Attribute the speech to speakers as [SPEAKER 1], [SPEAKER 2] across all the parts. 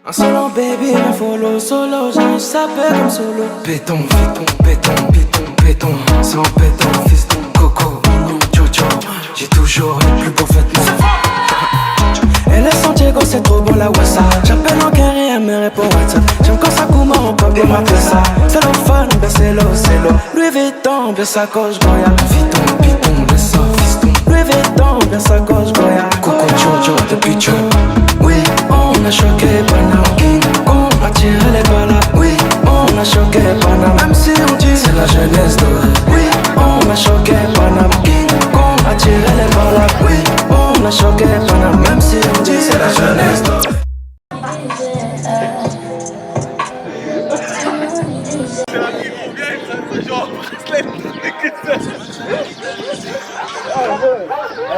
[SPEAKER 1] Un solo baby, un follow solo, j'ai sapé comme solo. Béton, béton, béton, béton, béton. Sans béton, fiston, coco, mignon, jojo. J'ai toujours les plus beaux vêtements. Et le Santiago c'est trop bon la wassa. J'appelle en carré, elle me répond WhatsApp. J'aime quand ça coule, on peut bien m'appeler ça. C'est le fun, ben c'est l'eau. Louis Vuitton, bien sa coche, Goya. Vuitton, piton, bien ça, fiston. Louis Vuitton, bien sa coche, Goya. Coco, jojo, depuis Joe. Oui, on a choqué Panama. King Kong a tiré les balles. Oui, on a choqué Panama. Même si on dit c'est la jeunesse dorée. Oui, on a choqué Panama. King Kong a tiré les balles. Oui, on a choqué Panama. Même si on dit c'est la jeunesse dorée.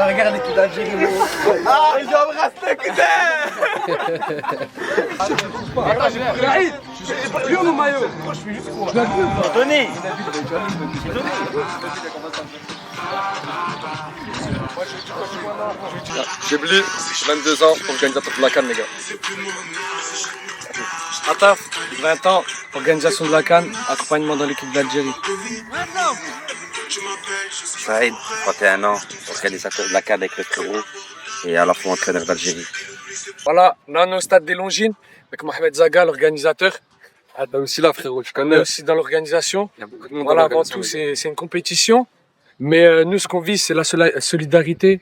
[SPEAKER 2] Regarde l'équipe d'Algérie. Ah, ils embrassent le cousin. Attends, j'ai pas vu mon maillot. Je l'ai vu. Donné.
[SPEAKER 3] J'ai Bli, 22 ans, organisateur de la CAN, les gars.
[SPEAKER 4] Ataf, 20 ans, organisation de la CAN, accompagnement dans l'équipe d'Algérie.
[SPEAKER 5] Saïd, 31 ans, organisateur de la CAN avec le frérot et à la fois entraîneur d'Algérie.
[SPEAKER 4] Voilà, là on est au stade des Longines avec Mohamed Zaga, l'organisateur.
[SPEAKER 3] Ah, t'as aussi là, frérot, tu
[SPEAKER 4] On est
[SPEAKER 3] connais.
[SPEAKER 4] aussi dans l'organisation.
[SPEAKER 3] Il y a beaucoup de monde
[SPEAKER 4] Voilà,
[SPEAKER 3] dans
[SPEAKER 4] avant
[SPEAKER 3] l'organisation,
[SPEAKER 4] tout, c'est une compétition. Mais nous, ce qu'on vise, c'est la solidarité.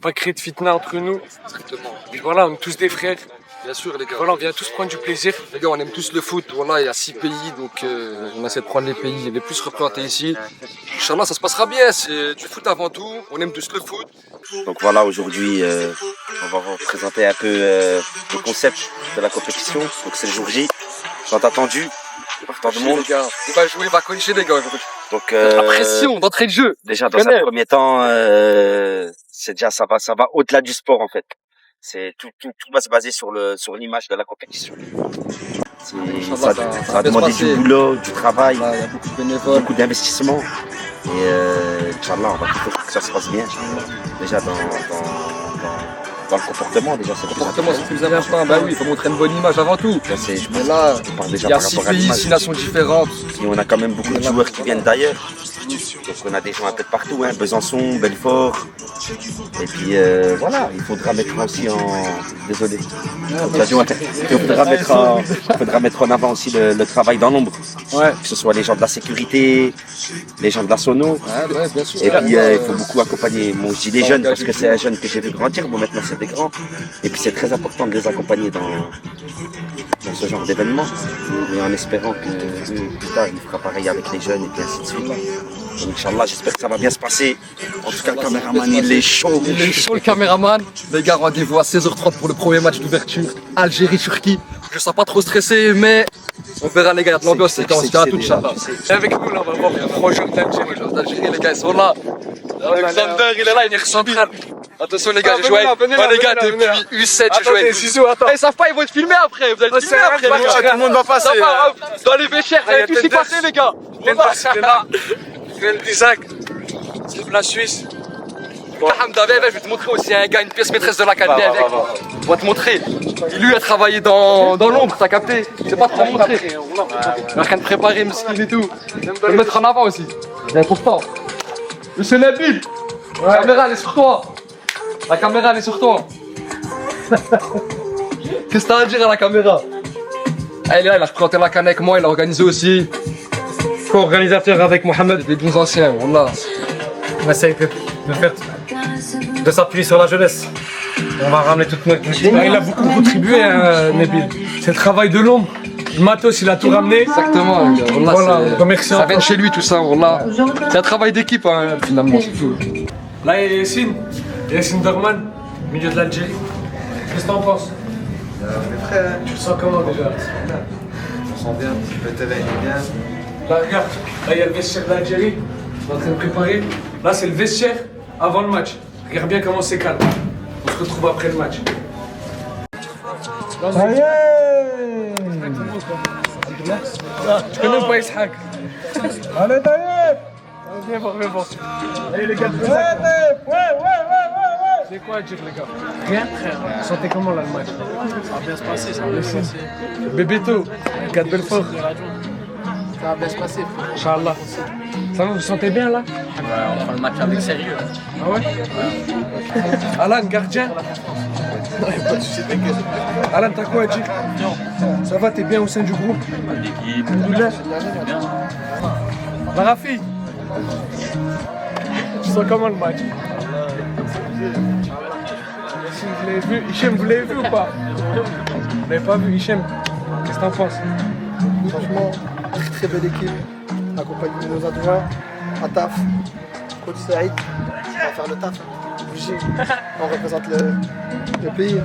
[SPEAKER 4] Pas créer de fitna entre nous.
[SPEAKER 3] Exactement.
[SPEAKER 4] Et voilà, on est tous des frères.
[SPEAKER 3] Bien sûr, les gars.
[SPEAKER 4] Voilà, on vient tous prendre du plaisir.
[SPEAKER 3] Les gars, on aime tous le foot. Voilà, il y a 6 pays, donc on essaie de prendre les pays les plus représentés ici. Inch'Allah, ça se passera bien. C'est du foot avant tout. On aime tous le foot.
[SPEAKER 5] Donc voilà, aujourd'hui, on va vous présenter un peu le concept de la compétition. Donc c'est le jour J, tant attendu, par tant de monde.
[SPEAKER 3] Les gars, il va jouer, il va corriger, les gars.
[SPEAKER 5] Donc
[SPEAKER 3] La pression d'entrée de jeu.
[SPEAKER 5] déjà dans un premier temps, c'est déjà ça va au-delà du sport en fait. C'est tout va se baser sur l'image de la compétition. Ça va demander du boulot, du travail,
[SPEAKER 3] Là, il y a beaucoup de bénévoles.
[SPEAKER 5] beaucoup d'investissement. Et Inch'Allah, on va tout faire pour que ça se passe bien. Inch'Allah. Déjà dans le comportement, déjà c'est
[SPEAKER 3] Le comportement, c'est le plus important. Bah oui, il faut montrer une bonne image avant tout.
[SPEAKER 5] Là, c'est, je
[SPEAKER 3] Mais
[SPEAKER 5] pense,
[SPEAKER 3] là,
[SPEAKER 5] on parle
[SPEAKER 3] il
[SPEAKER 5] déjà
[SPEAKER 3] y a
[SPEAKER 5] par
[SPEAKER 3] 6
[SPEAKER 5] rapport à
[SPEAKER 3] pays,
[SPEAKER 5] l'image.
[SPEAKER 3] 6 nations différentes.
[SPEAKER 5] Et on a quand même beaucoup de joueurs qui viennent d'ailleurs. Donc on a des gens un peu de partout, hein, Besançon, Belfort. Et puis voilà, il faudra mettre aussi en... Désolé. Il faudra mettre en avant aussi le travail dans l'ombre.
[SPEAKER 3] Ouais.
[SPEAKER 5] Que ce soit les gens de la sécurité, les gens de la sono.
[SPEAKER 3] Ouais, bien sûr.
[SPEAKER 5] Et puis il faut beaucoup accompagner. Moi je dis les jeunes parce que c'est un jeune que j'ai vu grandir. Bon maintenant c'est des grands. Et puis c'est très important de les accompagner dans ce genre d'événement. Et en espérant que plus tard il fera pareil avec les jeunes et puis ainsi de suite. Donc Inch'Allah, j'espère que ça va bien se passer. En tout cas le caméraman il est chaud.
[SPEAKER 3] Il est chaud le caméraman. Les gars, rendez-vous à 16h30 pour le premier match d'ouverture. Algérie-Turquie. Je sens pas trop stressé, mais on verra les gars, il y a de l'ambiance, les gars, on se dit à tout, Inch'Allah.
[SPEAKER 4] Et avec nous, là, on va voir les 3 joueurs d'Algérie.
[SPEAKER 3] Les gars, ils sont là.
[SPEAKER 4] Alexander, il est là, il est central.
[SPEAKER 3] Attention les gars, j'ai joué avec les gars depuis U7, j'ai joué avec
[SPEAKER 4] Zizou, attends.
[SPEAKER 3] Ils savent pas, ils vont te filmer après, vous allez te filmer après les gars.
[SPEAKER 4] Tout le monde va passer.
[SPEAKER 3] Dans les véchères, vous allez tous y passer les gars.
[SPEAKER 4] C'est là. Isaac, c'est la Suisse.
[SPEAKER 3] Hamda, viens, je vais te montrer aussi un gars, une pièce maîtresse de la CAN, viens avec. On va te montrer. Lui a travaillé dans l'ombre, t'as capté? C'est pas trop montrer. Il a rien de préparé, mesquin et tout. Faut le mettre en avant aussi. C'est important. Monsieur Nabil, la caméra elle est sur toi. La caméra elle est sur toi. Qu'est-ce que t'as à dire à la caméra? Ah, il est là, il a présenté la CAN avec moi, il a organisé aussi. Co-organisateur avec Mohamed, les bons anciens, wallah.
[SPEAKER 6] On essaye de s'appuyer sur la jeunesse. On va ramener toute notre... Il a beaucoup contribué, Nabil. C'est le travail de l'ombre. Le matos, il a tout ramené.
[SPEAKER 3] Exactement, les gars. Wallah,
[SPEAKER 6] Voilà, on remercie
[SPEAKER 3] ça
[SPEAKER 6] encore.
[SPEAKER 3] vient de chez lui tout ça, wallah. C'est un travail d'équipe, hein, finalement, c'est tout.
[SPEAKER 6] Là, il y a Yassine Dorman, milieu de l'Algérie. Qu'est-ce que t'en penses? Tu le sens comment déjà?
[SPEAKER 2] Je me sens bien, le terrain est bien.
[SPEAKER 6] Là, regarde, là, il y a le vestiaire de l'Algérie. On est en train de préparer. Là, c'est le vestiaire avant le match. Regarde bien comment c'est calme. On se retrouve après le match. Ça y est! Tu connais pas Ishaq? Allez, Taïeb! Viens voir. Allez, les gars, ouais.
[SPEAKER 4] C'est quoi à dire, les gars? Rien, frère. Vous sentez comment là le match?
[SPEAKER 2] Ça va bien se passer, ça va bien se passer.
[SPEAKER 4] Bébéto, 4 Belfort.
[SPEAKER 2] Ça va bien se passer.
[SPEAKER 4] Inch'Allah. Ça va, vous sentez bien là?
[SPEAKER 2] On prend le match avec sérieux.
[SPEAKER 4] Ah ouais? Alan, gardien? Alan, t'as quoi à dire? Ça va, t'es bien au sein du groupe?
[SPEAKER 2] L'équipe,
[SPEAKER 4] Alhamdoulilah. La Rafi, tu sens comment le match? Vous l'avez vu? Hichem, vous l'avez vu ou pas? Vous l'avez pas vu, Hichem? Qu'est-ce que t'en penses?
[SPEAKER 7] Franchement, très belle équipe, accompagnée de nos adjoints, Ataf, coach Saïd, on va faire le taf. Obligé. On représente le pays.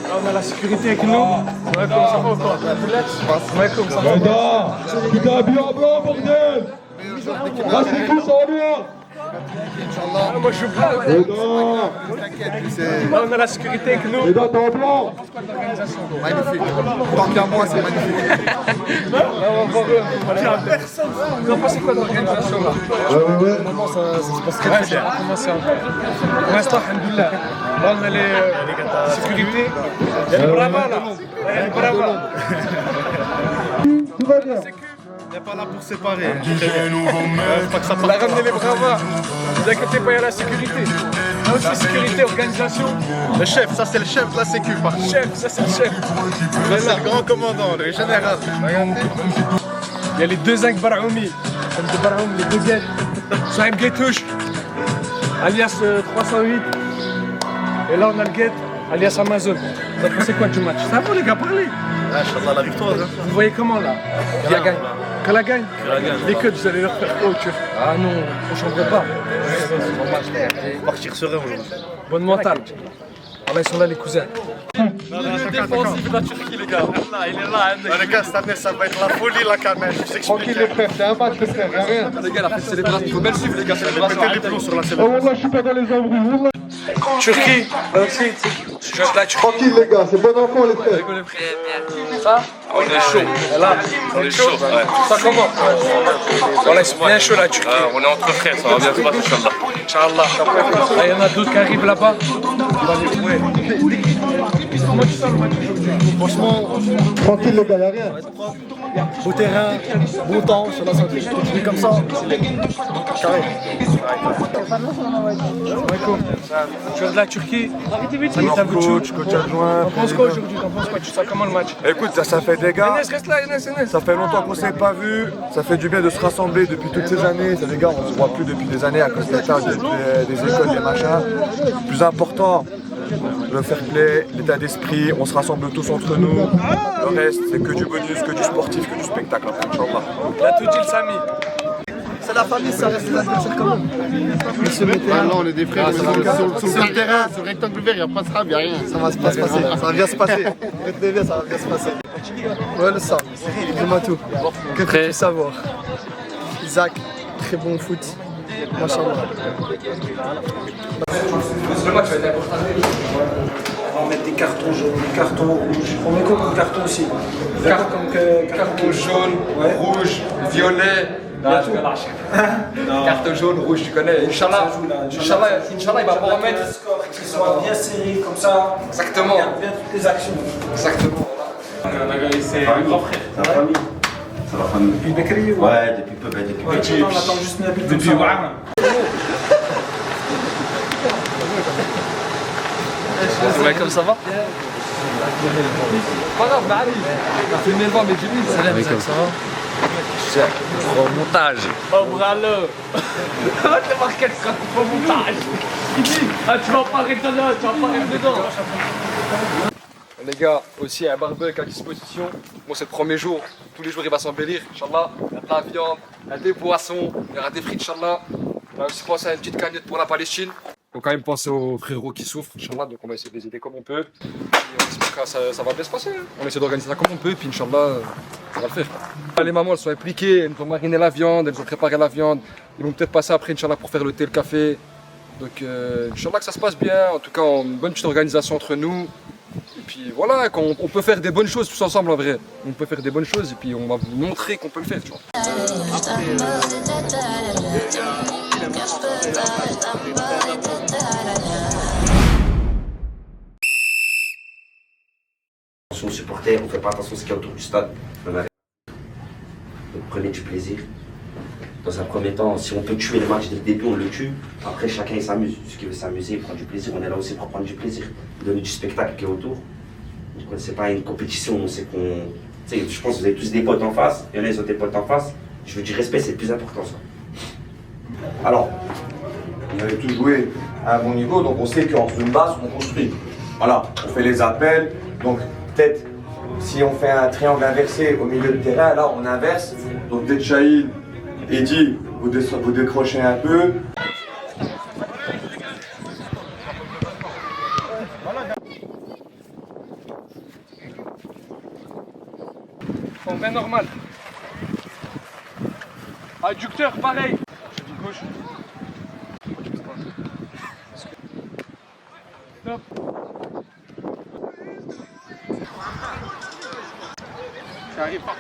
[SPEAKER 4] Là, on a la sécurité avec nous. Ouais, comment ça va ou quoi? Ouais, comment ça va?
[SPEAKER 8] Putain, bien blanc, bordel! Restez tous en bien!
[SPEAKER 4] Ah, moi je suis blanc. Là, on a la sécurité avec nous.
[SPEAKER 8] Et dans ton blanc!
[SPEAKER 7] Magnifique. Tant bien moi, c'est magnifique.
[SPEAKER 4] Là, on va voir personne. Vous en pensez quoi de l'organisation là?
[SPEAKER 8] Ouais.
[SPEAKER 7] Vraiment, ça se passe très bien.
[SPEAKER 4] On va commencer un peu. Pour l'instant, alhamdoulilah. Là, on a les sécurités. Il y a le brava là. Il y a le brava.
[SPEAKER 8] Tout va bien.
[SPEAKER 9] On n'est pas là pour séparer.
[SPEAKER 4] On a ramené les bravas. Ne vous inquiétez pas, il y a la sécurité. Là aussi, sécurité, organisation.
[SPEAKER 9] Le chef, ça c'est le chef de la sécu par contre.
[SPEAKER 4] Chef, ça c'est le chef.
[SPEAKER 9] Ça c'est le grand commandant, le général. Regardez.
[SPEAKER 4] Il y a les deux zinc Baraoumi. Comme de Baraoum, les deux guettes. Saïm Guetouche, alias 308. Et là, on a le guette, alias Amazon. Vous avez pensé quoi du match? Ça va, les gars, parlez.
[SPEAKER 9] Inch'Allah, la victoire. Hein.
[SPEAKER 4] Vous voyez comment là? Qui la gagne? Qui la gagne? Les coachs, vous allez leur faire quoi au turc? Ah non, on ne changerait pas.
[SPEAKER 9] Partir serein aujourd'hui.
[SPEAKER 4] Bonne mentale. Ah là, ils sont là, les cousins.
[SPEAKER 9] Le défensif de la Turquie, les gars. Il est là. Les gars, cette année, ça va être la folie, la canette. Je
[SPEAKER 7] Tranquille, les frères, c'est un match, les frères, y'a rien.
[SPEAKER 3] Les gars, la fête célébration, il faut bien le suivre, les gars, célébration.
[SPEAKER 9] Mettez les plombs sur la
[SPEAKER 8] Oh,
[SPEAKER 9] célébration.
[SPEAKER 8] wallah, je suis pas dans les embrouilles, wallah.
[SPEAKER 4] Turquie, aussi. Je viens de la Turquie.
[SPEAKER 8] Tranquille, les gars, c'est bon enfant, les frères.
[SPEAKER 4] Ça, on est chaud. Et là,
[SPEAKER 10] On est chaud, ouais.
[SPEAKER 4] ça comment? Voilà, c'est bien chaud la Turquie.
[SPEAKER 10] On est entre frères, ça va bien se passer, Inch'Allah.
[SPEAKER 4] Inch'Allah. Là, il y en a d'autres qui arrivent là-bas. On va les jouer. Comment tu sens le match aujourd'hui?
[SPEAKER 7] Franchement,
[SPEAKER 8] Tranquille, les gars, y'a rien.
[SPEAKER 7] beau terrain, bon temps sur la santé. Continue comme ça, c'est carré.
[SPEAKER 4] Tu viens de la Turquie. Coach adjoint. T'en penses quoi aujourd'hui? T'en penses quoi? Tu sens comment le match?
[SPEAKER 8] Écoute, ça fait des gars.
[SPEAKER 4] Enes, reste là, Enes.
[SPEAKER 8] Ça fait longtemps qu'on s'est pas vu, ça fait du bien de se rassembler depuis toutes ces années. Ça, les gars, on se voit plus depuis des années à cause des tâches, des écoles, des machins. Plus important, le fair play, l'état d'esprit, on se rassemble tous entre nous. Le reste, c'est que du bonus, que du sportif, que du spectacle. Inch'Allah.
[SPEAKER 4] Il a tout dit le Samy.
[SPEAKER 7] C'est la famille, ça reste des adversaires quand même.
[SPEAKER 9] Ah non, on est des frères. Sur le terrain, sur le rectangle vert, il n'y a pas de rab, il n'y a rien.
[SPEAKER 7] Ça va se passer, ça va bien se passer. Retenez bien, ça va bien se passer. Ouais, le ça, dis-moi tout. Que veux-tu savoir? Isaac, très bon foot. Machallah.
[SPEAKER 11] On va mettre des cartons jaunes, des cartons rouges. On met quoi comme carton aussi?
[SPEAKER 3] Carton jaune, rouge, violet. Non, je vais lâcher. Carton jaune, rouge, tu connais. Inch'Allah, il va pas en mettre.
[SPEAKER 11] Qui soit bien serré comme ça.
[SPEAKER 3] Exactement.
[SPEAKER 11] Regarde bien toutes les actions.
[SPEAKER 3] Exactement.
[SPEAKER 10] C'est un grand frère.
[SPEAKER 11] Ça va famille.
[SPEAKER 10] Ça va, famille.
[SPEAKER 11] Depuis Bekri ou
[SPEAKER 10] Ouais, depuis peu, depuis
[SPEAKER 11] Ouais,
[SPEAKER 10] petit.
[SPEAKER 11] on attend juste Nabil.
[SPEAKER 10] Depuis Ouahama.
[SPEAKER 3] Comme ça va? Pas grave, bah allez. On a fait une élevage, mais Jimmy. Salam, ça va? Remontage.
[SPEAKER 4] Oh, bravo. T'as marqué le remontage. Il dit, ah, tu vas pas arrêter là, tu vas pas arrêter dedans.
[SPEAKER 3] Les gars, aussi un barbecue à disposition. Bon, c'est le premier jour. Tous les jours, il va s'embellir. Inch'Allah, il y a de la viande, il y a des boissons, il y aura des frites, Inch'Allah. On a aussi pensé à une petite cagnotte pour la Palestine. Faut quand même penser aux frérots qui souffrent, Inch'Allah. Donc, on va essayer de les aider comme on peut. Et on espère que ça va bien se passer. Hein. On essaie d'organiser ça comme on peut, puis Inch'Allah, ça va le faire. Les mamans, elles sont impliquées, elles vont mariner la viande, elles vont préparer la viande. Ils vont peut-être passer après, Inch'Allah, pour faire le thé, le café. Donc, Inch'Allah, que ça se passe bien. En tout cas, une bonne petite organisation entre nous. Et puis voilà, on peut faire des bonnes choses tous ensemble en vrai. On peut faire des bonnes choses et puis on va vous montrer qu'on peut le faire, tu vois.
[SPEAKER 5] Attention aux supporters, on ne fait pas attention à ce qu'il y a autour du stade. Donc prenez du plaisir. Dans un premier temps, si on peut tuer le match dès le début, on le tue. Après, chacun il s'amuse. Ceux qui veulent s'amuser, prendre du plaisir. On est là aussi pour prendre du plaisir. Donner du spectacle qui est autour. C'est pas une compétition, c'est qu'on. Je pense que vous avez tous des potes en face. Il y en a, ils ont des potes en face. Je veux du respect, c'est le plus important, ça.
[SPEAKER 8] Alors, on avait tous joué à un bon niveau, donc on sait qu'en zone basse, on construit. Voilà, on fait les appels, donc peut-être si on fait un triangle inversé au milieu de terrain, là on inverse. Donc peut-être Chahil, Eddy, vous décrochez un peu.
[SPEAKER 4] En main normale. Adducteur, pareil. Gauche. Stop. J'arrive pas.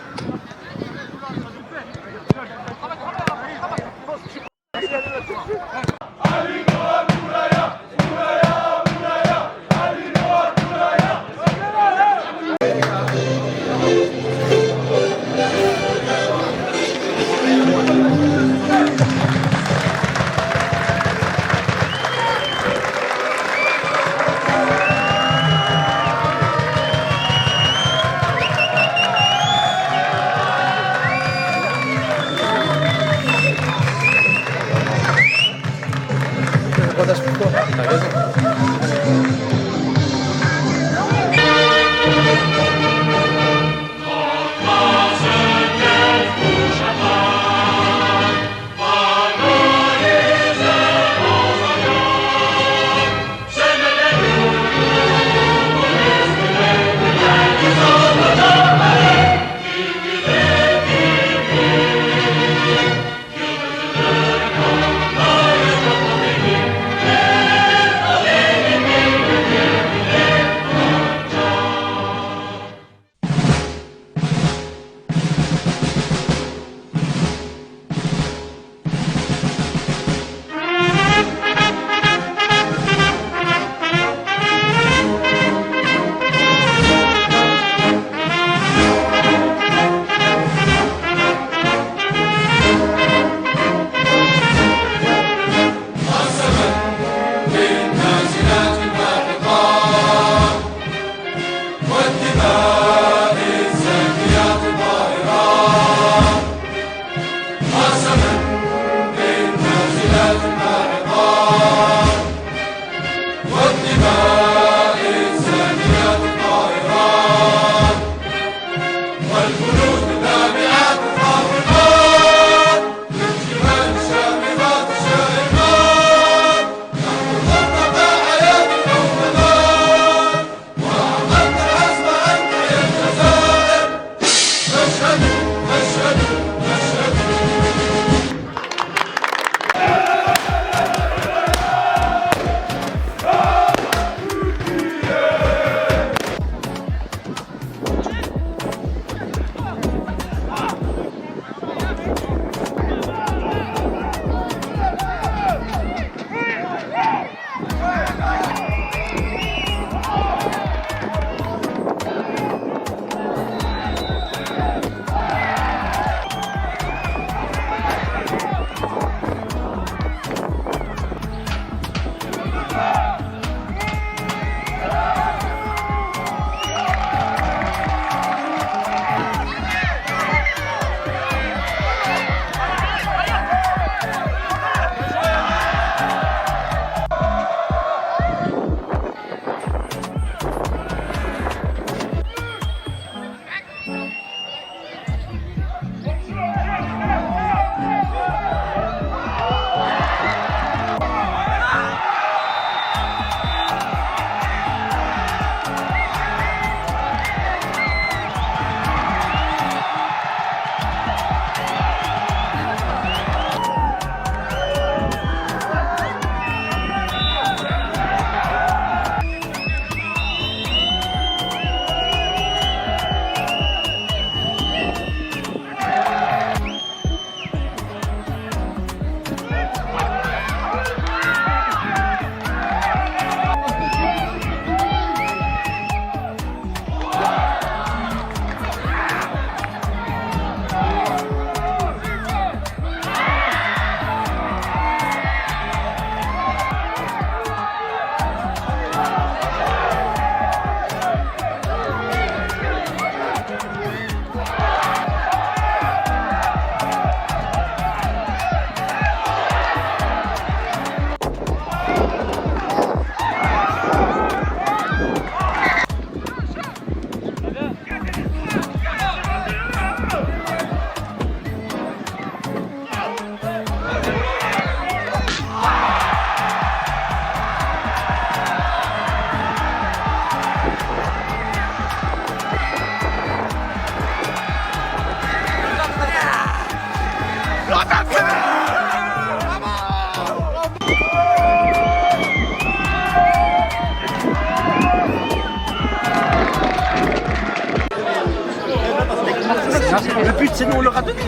[SPEAKER 9] but c'est nous on leur a donné.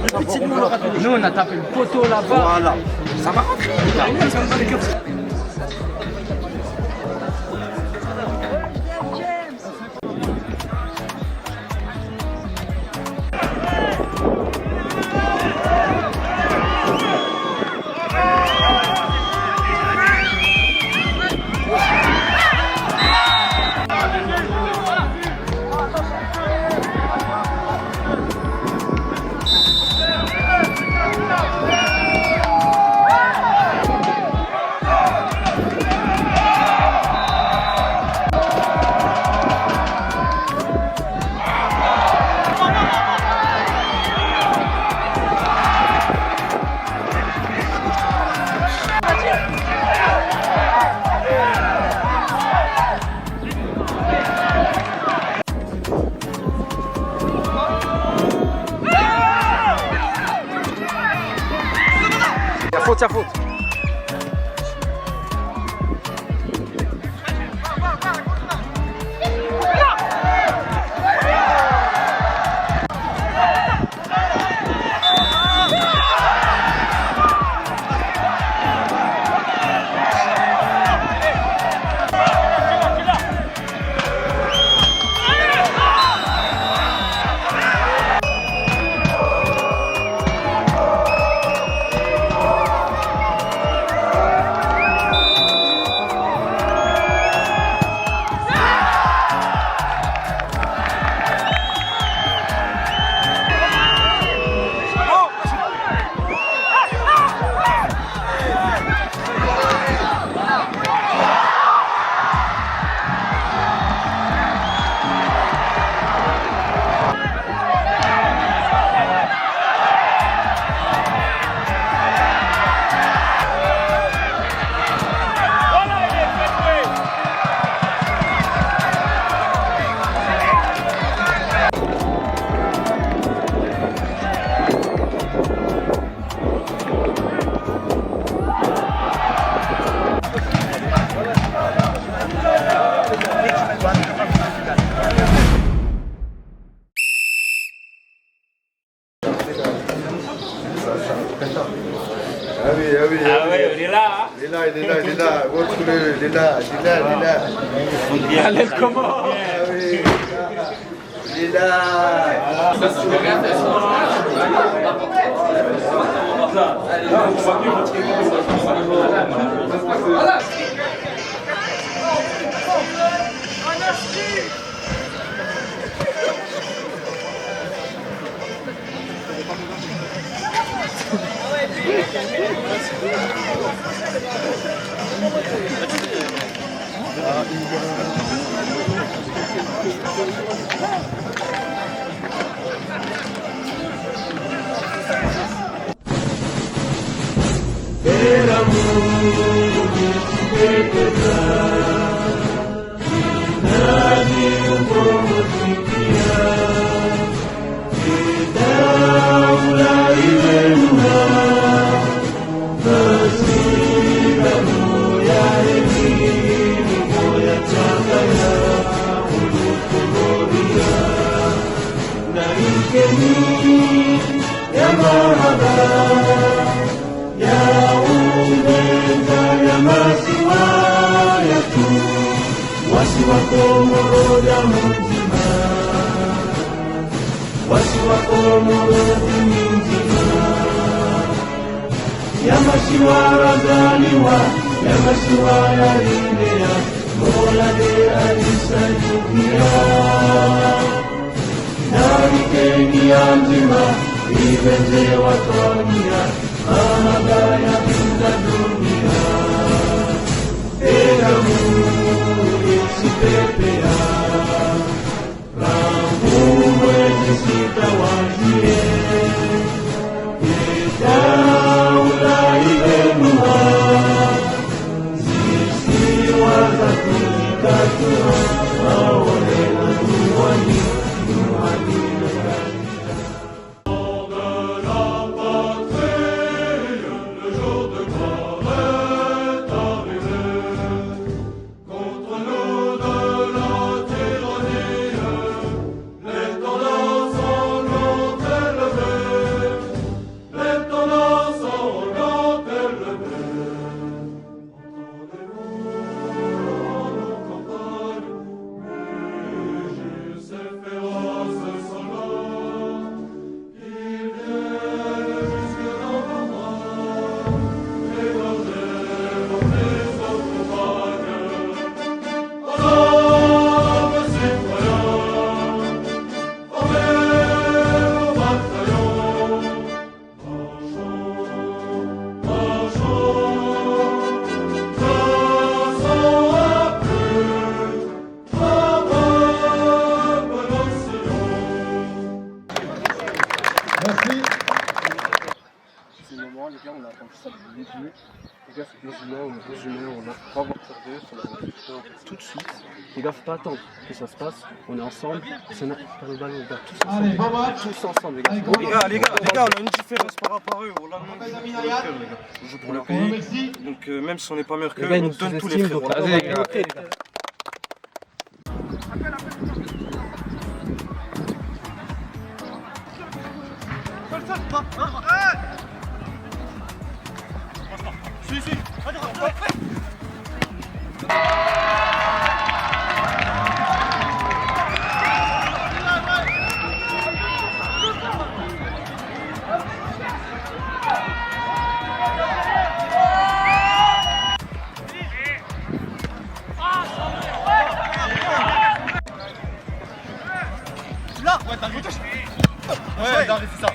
[SPEAKER 9] Le but c'est nous on leur a donné.
[SPEAKER 2] Nous on a tapé le poteau là-bas.
[SPEAKER 9] Voilà. Ça va rentrer.
[SPEAKER 3] Y'a faute.
[SPEAKER 8] Ah oui, il est là. Il est là. Retrouvez-le, il est là.
[SPEAKER 2] Allez, comment?
[SPEAKER 8] Ah oui, il est là.
[SPEAKER 2] en résumé, on va pas avoir peur d'eux, on va tout de suite. Les gars, faut pas attendre que ça se passe. On est ensemble, c'est faire le ballon, les gars, tous ensemble, les gars.
[SPEAKER 11] Les gars, on a une différence par rapport à eux. On l'a même pour le cœur, les gars. On joue pour le pays. Donc même si on n'est pas meilleur qu'eux, on donne tous les frérots.
[SPEAKER 2] Vas-y, les gars.
[SPEAKER 11] Ouais, David, c'est ça.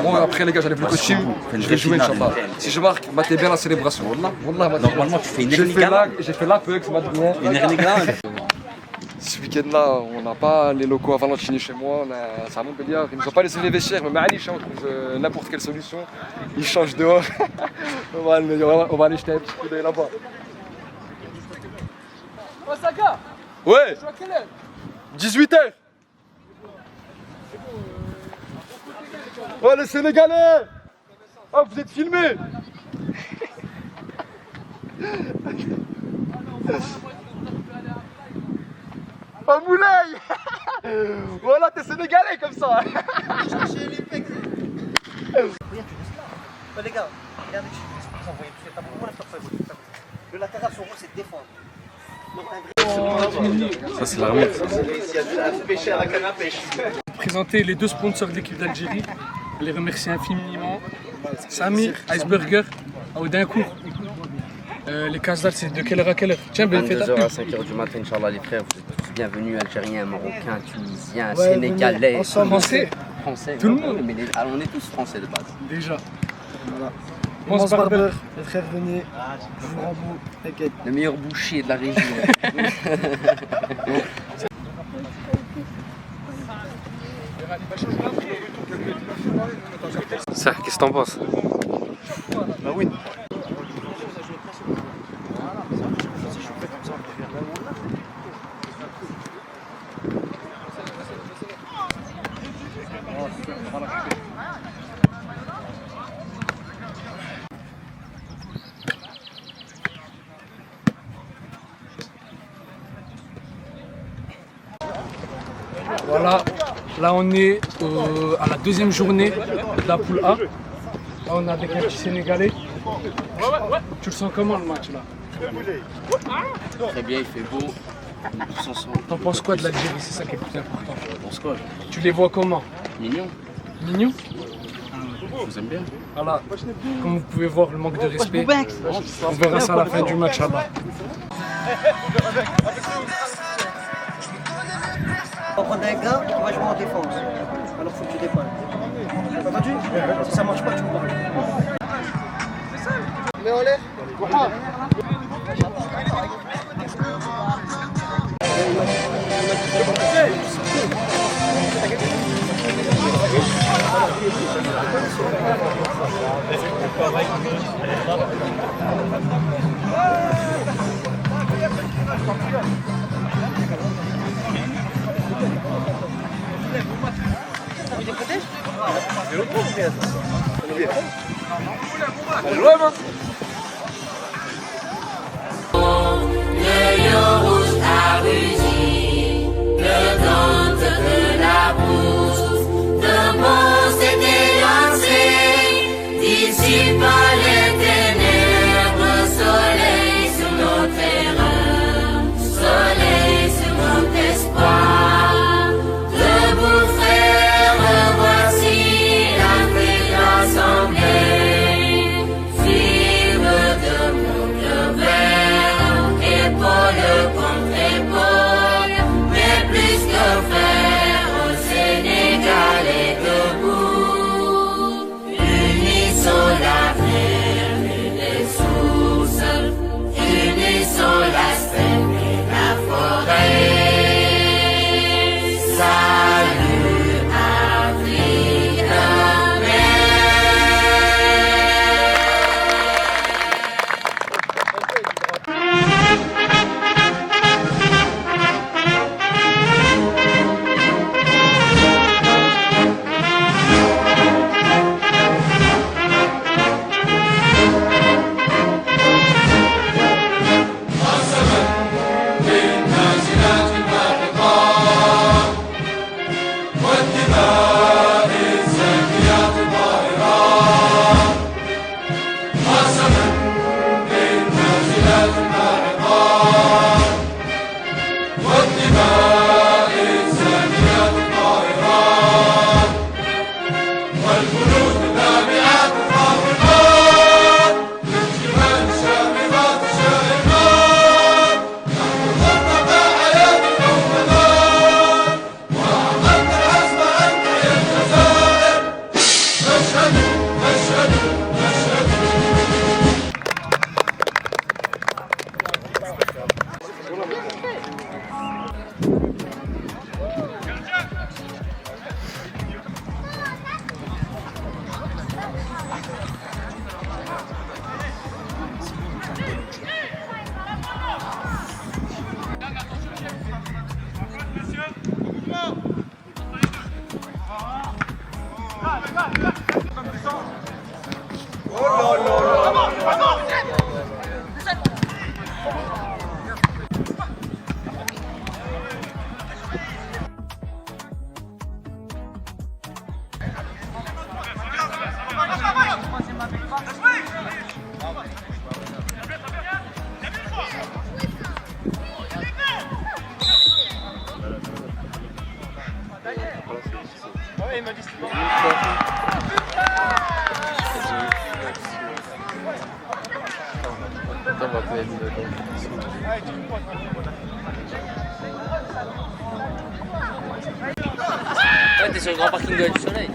[SPEAKER 3] Bon, après les gars, j'enlève le costume, je vais jouer Inch'Allah. Si je marque, battez bien la célébration. Wallah,
[SPEAKER 5] Normalement, tu fais une
[SPEAKER 3] j'ai fait la pug, Ce week-end-là, on n'a pas les locaux à Valentini chez moi, c'est à Montpellier. Ils nous ont pas laissé les vestiaires, mais Malish, on trouve n'importe quelle solution. Ils changent dehors. on va aller jeter un petit coup d'œil là-bas.
[SPEAKER 2] Oh, Saga!
[SPEAKER 3] Ouais!
[SPEAKER 2] Tu joues à quelle heure?
[SPEAKER 3] 18h! Oh les Sénégalais! Oh vous êtes filmés! Oh Moulay! Voilà t'es Sénégalais comme ça!
[SPEAKER 11] Les gars, regardez, le latéral, son rôle, c'est de défendre.
[SPEAKER 6] Ça c'est l'armée.
[SPEAKER 11] Pêcher à la canne à pêche.
[SPEAKER 4] Présenter les deux sponsors de l'équipe d'Algérie, les remercier infiniment. Samy, Iceburger, Audincourt. Les casse-dalles, c'est de quelle heure à quelle heure? Tiens, ben fais ta
[SPEAKER 5] 22h
[SPEAKER 4] pub.
[SPEAKER 5] à 5h du matin, Inch'Allah, les frères, vous êtes tous bienvenus, Algériens, Marocains, Tunisiens, Sénégalais,
[SPEAKER 4] Français.
[SPEAKER 5] Français.
[SPEAKER 4] Tout le monde.
[SPEAKER 5] Mais on est tous français de base.
[SPEAKER 4] Déjà.
[SPEAKER 7] Voilà.
[SPEAKER 4] Mons Barber.
[SPEAKER 7] Les frères, venez. Je vous rends beau, t'inquiète.
[SPEAKER 5] Le meilleur boucher de la région.
[SPEAKER 6] Ça, qu'est-ce que t'en penses?
[SPEAKER 7] Bah oui.
[SPEAKER 4] Voilà, là on est à la deuxième journée de la poule A. Là on est avec un petit Sénégalais. Tu le sens comment le match là?
[SPEAKER 2] Très bien, il fait beau. Tous ensemble.
[SPEAKER 4] T'en penses quoi de l'Algérie? C'est ça qui est le plus important.
[SPEAKER 2] T'en penses quoi?
[SPEAKER 4] Tu les vois comment?
[SPEAKER 2] Mignon.
[SPEAKER 4] Mignons?
[SPEAKER 2] Je vous aime bien.
[SPEAKER 4] Voilà. Comme vous pouvez voir, le manque de respect. On verra ça à la fin du match là-bas.
[SPEAKER 12] On va prendre un gars qui va jouer en défense. Alors faut que tu dépannes. T'as entendu? Si ça marche pas, tu me parles.
[SPEAKER 7] Mets en l'air.
[SPEAKER 13] Ouais, t'es sur le grand parking de du Soleil.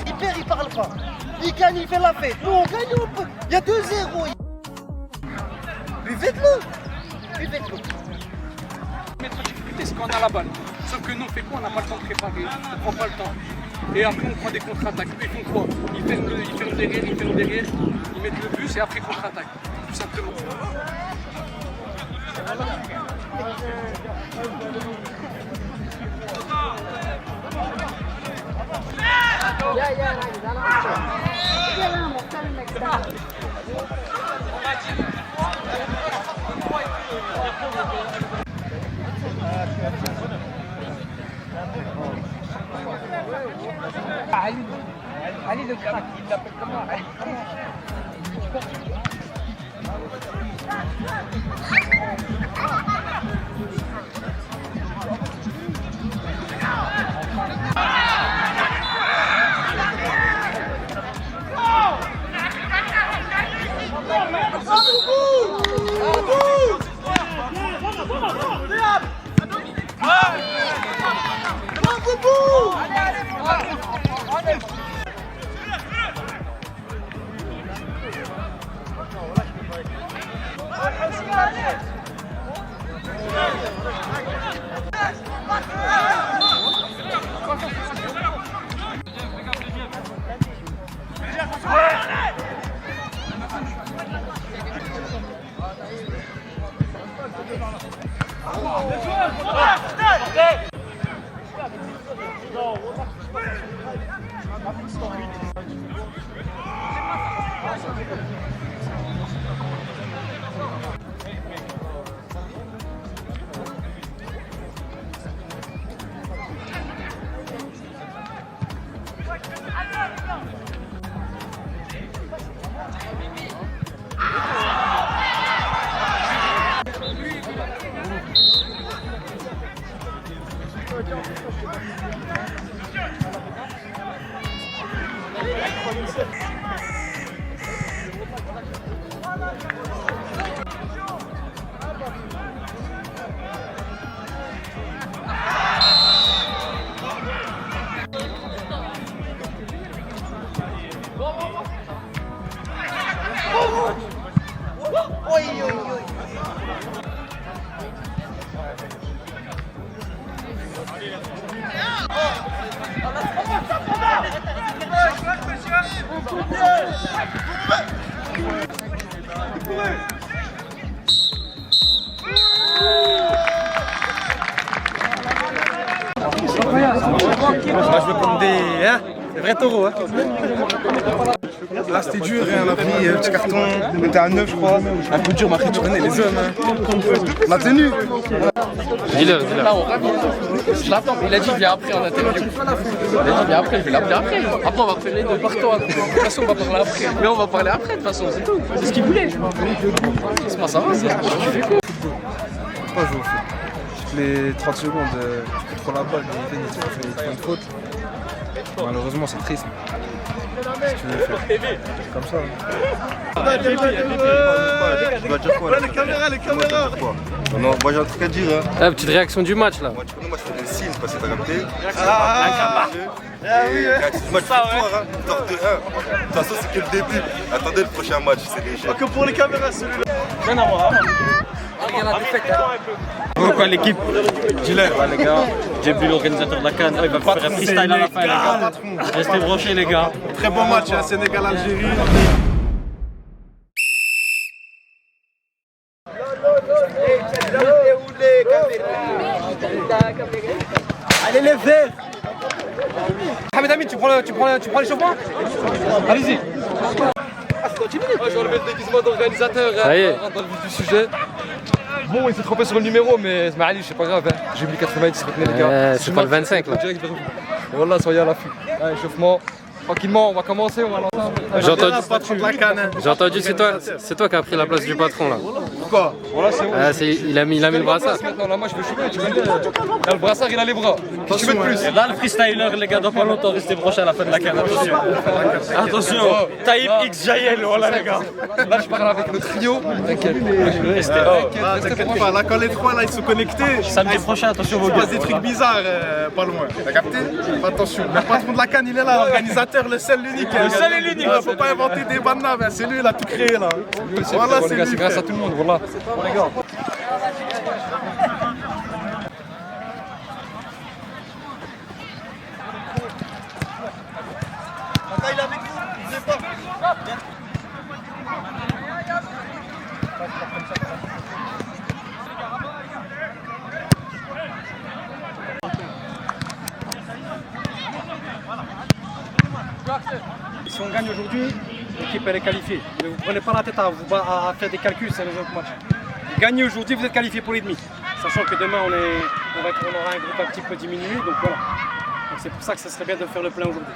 [SPEAKER 12] Il perd, il parle pas. Il gagne, il fait la fête. Nous on gagne, on peut. Il y a 2-0. Buvez-le.
[SPEAKER 13] Mettre en difficulté, c'est quand on a la balle. Sauf que nous, on fait quoi? On n'a pas le temps de préparer, on prend pas le temps. Et après, on prend des contre-attaques. Eux, ils font quoi? Ils ferment derrière, ils mettent le bus et après, contre-attaque. Tout simplement.
[SPEAKER 14] Ali le crack, il l'appelle comment?
[SPEAKER 11] Moi je veux prendre des vrais taureaux. Hein. Là c'était dur, on a pris un petit carton, on était à 9 je crois. Un peu dur, on m'a fait tourner les hommes. Hein. On a tenu.
[SPEAKER 3] Dis-le. Là on raconte. Je l'attends, il a dit viens après en interview. Il a dit viens après, je vais l'appeler après. Après on va faire les deux par toi. De toute façon on va parler après. Mais on va parler après de toute façon, c'est tout. C'est ce qu'il voulait. C'est pas ça va, tu fais quoi?
[SPEAKER 11] Pas jouer au foot. Toutes les 30 secondes, tu contrôles la balle, il fait une faute. Malheureusement c'est triste.
[SPEAKER 8] C'est comme ça.
[SPEAKER 11] Tu vas dire quoi? Les caméras. Non, moi j'ai un truc à dire.
[SPEAKER 3] Ah, petite réaction du match là.
[SPEAKER 11] Moi je fais des signes parce que t'as capté.
[SPEAKER 12] oui,
[SPEAKER 11] Moi je fais victoire, victoire 2-1. De toute façon c'est que le début. Attendez le prochain match, c'est déjà.
[SPEAKER 12] Pas que pour les caméras celui-là.
[SPEAKER 14] Rien à voir.
[SPEAKER 9] Pourquoi l'équipe? Dis-le. Les gars, j'ai vu l'organisateur de la CAN, il va faire un freestyle à la fin les gars. Restez branchés les gars.
[SPEAKER 11] Très bon match, Sénégal-Algérie.
[SPEAKER 12] Allez les verts.
[SPEAKER 3] Mohamed Amin, tu prends l'échauffement? Allez-y. J'ai enlevé le déguisement d'organisateur dans le vif du sujet. Bon, il s'est trompé sur le numéro, mais c'est pas grave. Hein. J'ai oublié 90, retenez les gars. C'est pas le 25 là. Et voilà, soyez à l'affût. Échauffement. Tranquillement, on va commencer, on va lancer.
[SPEAKER 6] J'ai entendu, c'est toi qui as pris la place du patron là.
[SPEAKER 11] Pourquoi?
[SPEAKER 3] Voilà, c'est
[SPEAKER 6] Il a mis le brassard.
[SPEAKER 3] maintenant, là, moi je vais choper, tu vois. Là, le brassard, il a les bras. Qu'est-ce que tu veux de plus?
[SPEAKER 9] Et là le freestyler les gars, dans pas longtemps, restez branchés à la fin de la CAN, attention. Attention, Taïb X Jaël, voilà les gars.
[SPEAKER 3] Là, je parle avec le trio. T'inquiète.
[SPEAKER 11] T'inquiète pas, là quand les trois là ils sont connectés.
[SPEAKER 9] Samedi prochain, attention vos
[SPEAKER 11] Il se
[SPEAKER 9] gars.
[SPEAKER 11] passe des trucs bizarres pas loin. T'as capté? Attention, le patron de la CAN il est là, l'organisateur, le seul, l'unique.
[SPEAKER 9] Le seul et l'unique.
[SPEAKER 11] Faut pas inventer des bandes, c'est lui, il a tout créé là. Voilà,
[SPEAKER 3] les gars, c'est grâce à tout le monde, voilà.
[SPEAKER 12] Il est avec vous, bougez pas.
[SPEAKER 14] Si on gagne aujourd'hui, l'équipe elle est qualifiée. Ne vous prenez pas la tête à faire des calculs, c'est les autres matchs. Gagnez aujourd'hui, vous êtes qualifié pour les demi. Sachant que demain on aura un groupe un petit peu diminué, donc voilà. Donc c'est pour ça que ce serait bien de faire le plein aujourd'hui.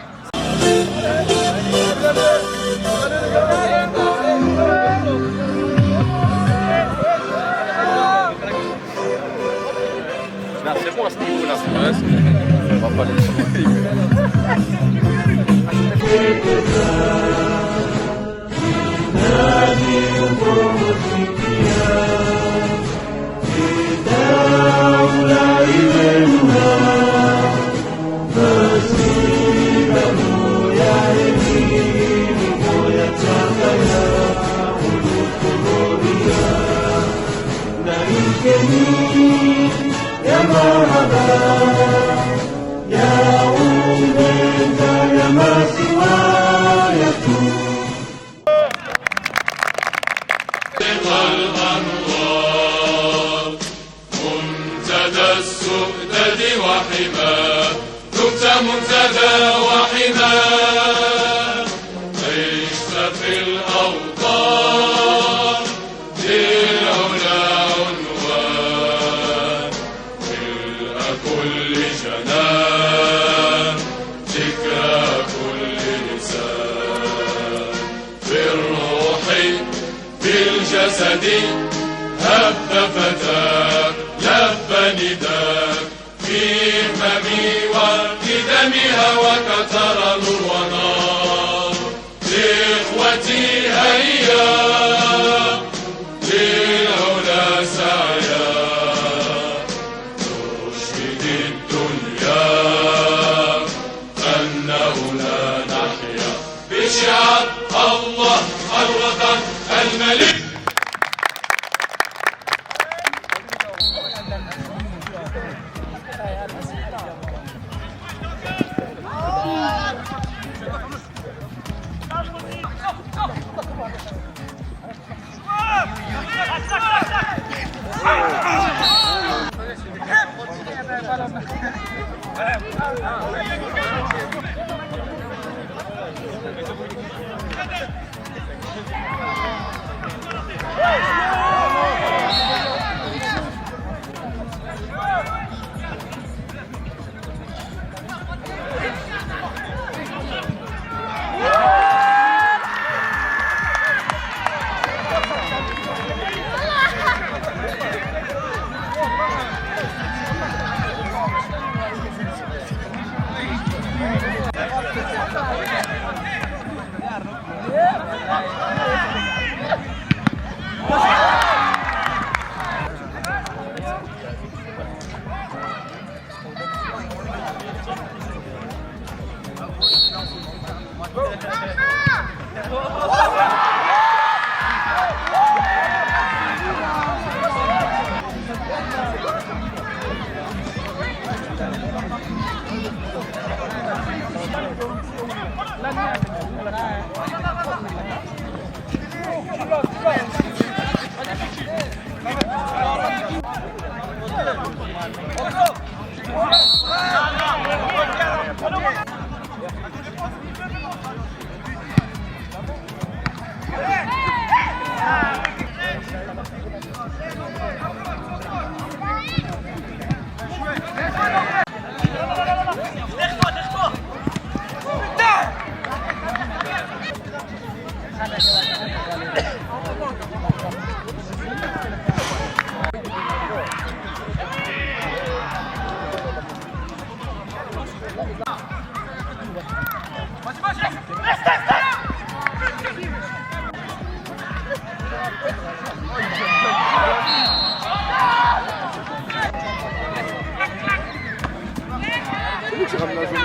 [SPEAKER 3] C'est bon à ce niveau-là. On va pas les
[SPEAKER 1] منتدى السؤدد وحماه دمت منتدى وحماه عشت في الأوطان للعلا عنوان ملء كل جنان ذكرى كل لسان في الروح في الجسد هب فتاك لب نداك في هممي وقدمي هواك ترى نور ونار لإخوتي هيا للعلا سعيا نشهد الدنيا أنه لا نحيا بشعار الله الوطن الملك.
[SPEAKER 2] qui ramène la zone.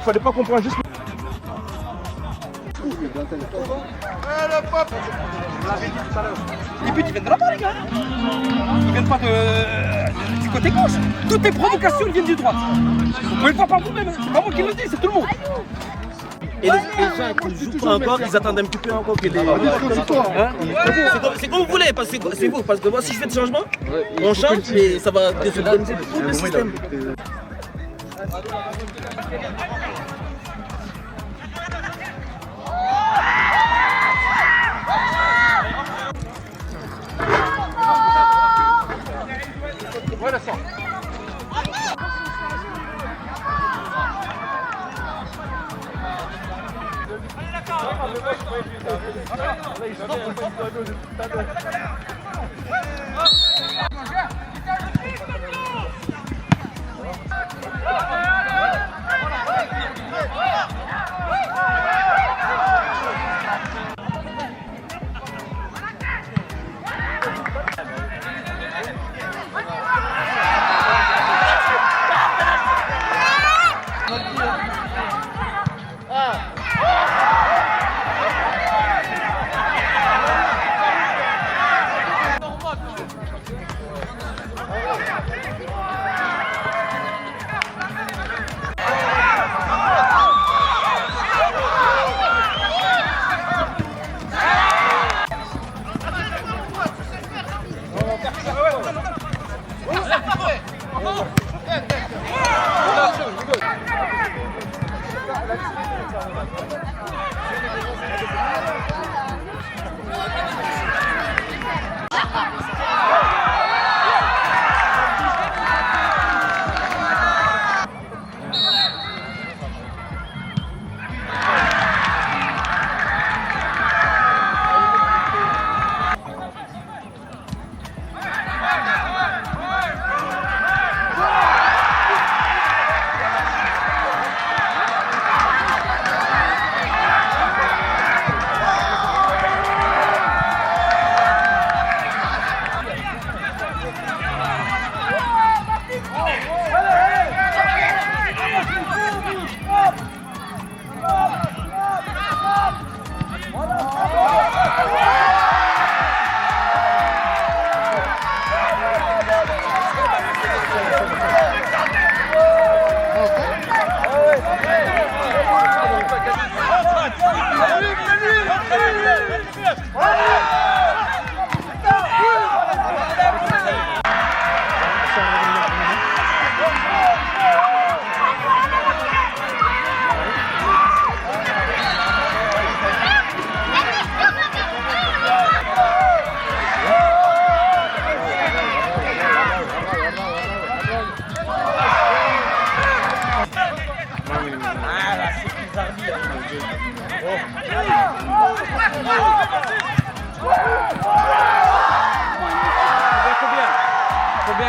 [SPEAKER 2] Fallait pas qu'on prenne juste.
[SPEAKER 13] Les buts ils viennent de là-bas les gars. Ils viennent pas du côté gauche. Toutes les provocations viennent du droit. Vous pouvez le voir par vous-même, c'est pas moi qui le dis, c'est tout le monde.
[SPEAKER 15] Et les gens qui ne jouent pas encore, ils attendent un petit peu encore que les... C'est comme vous voulez, parce que c'est vous. Parce que moi si je fais de changement, on change et ça va désorganiser tout le système.
[SPEAKER 13] Voilà ça.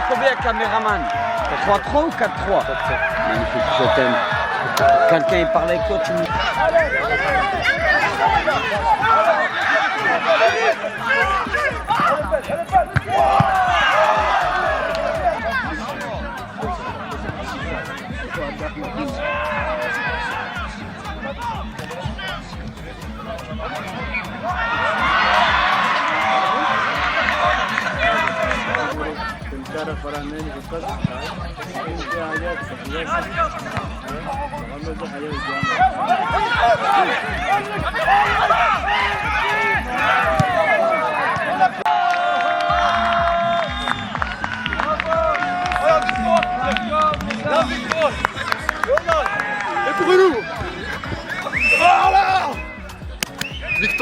[SPEAKER 16] Combien caméraman 3-3 ou 4-3 Magnifique, je t'aime. Quelqu'un il parlait avec toi, tu me...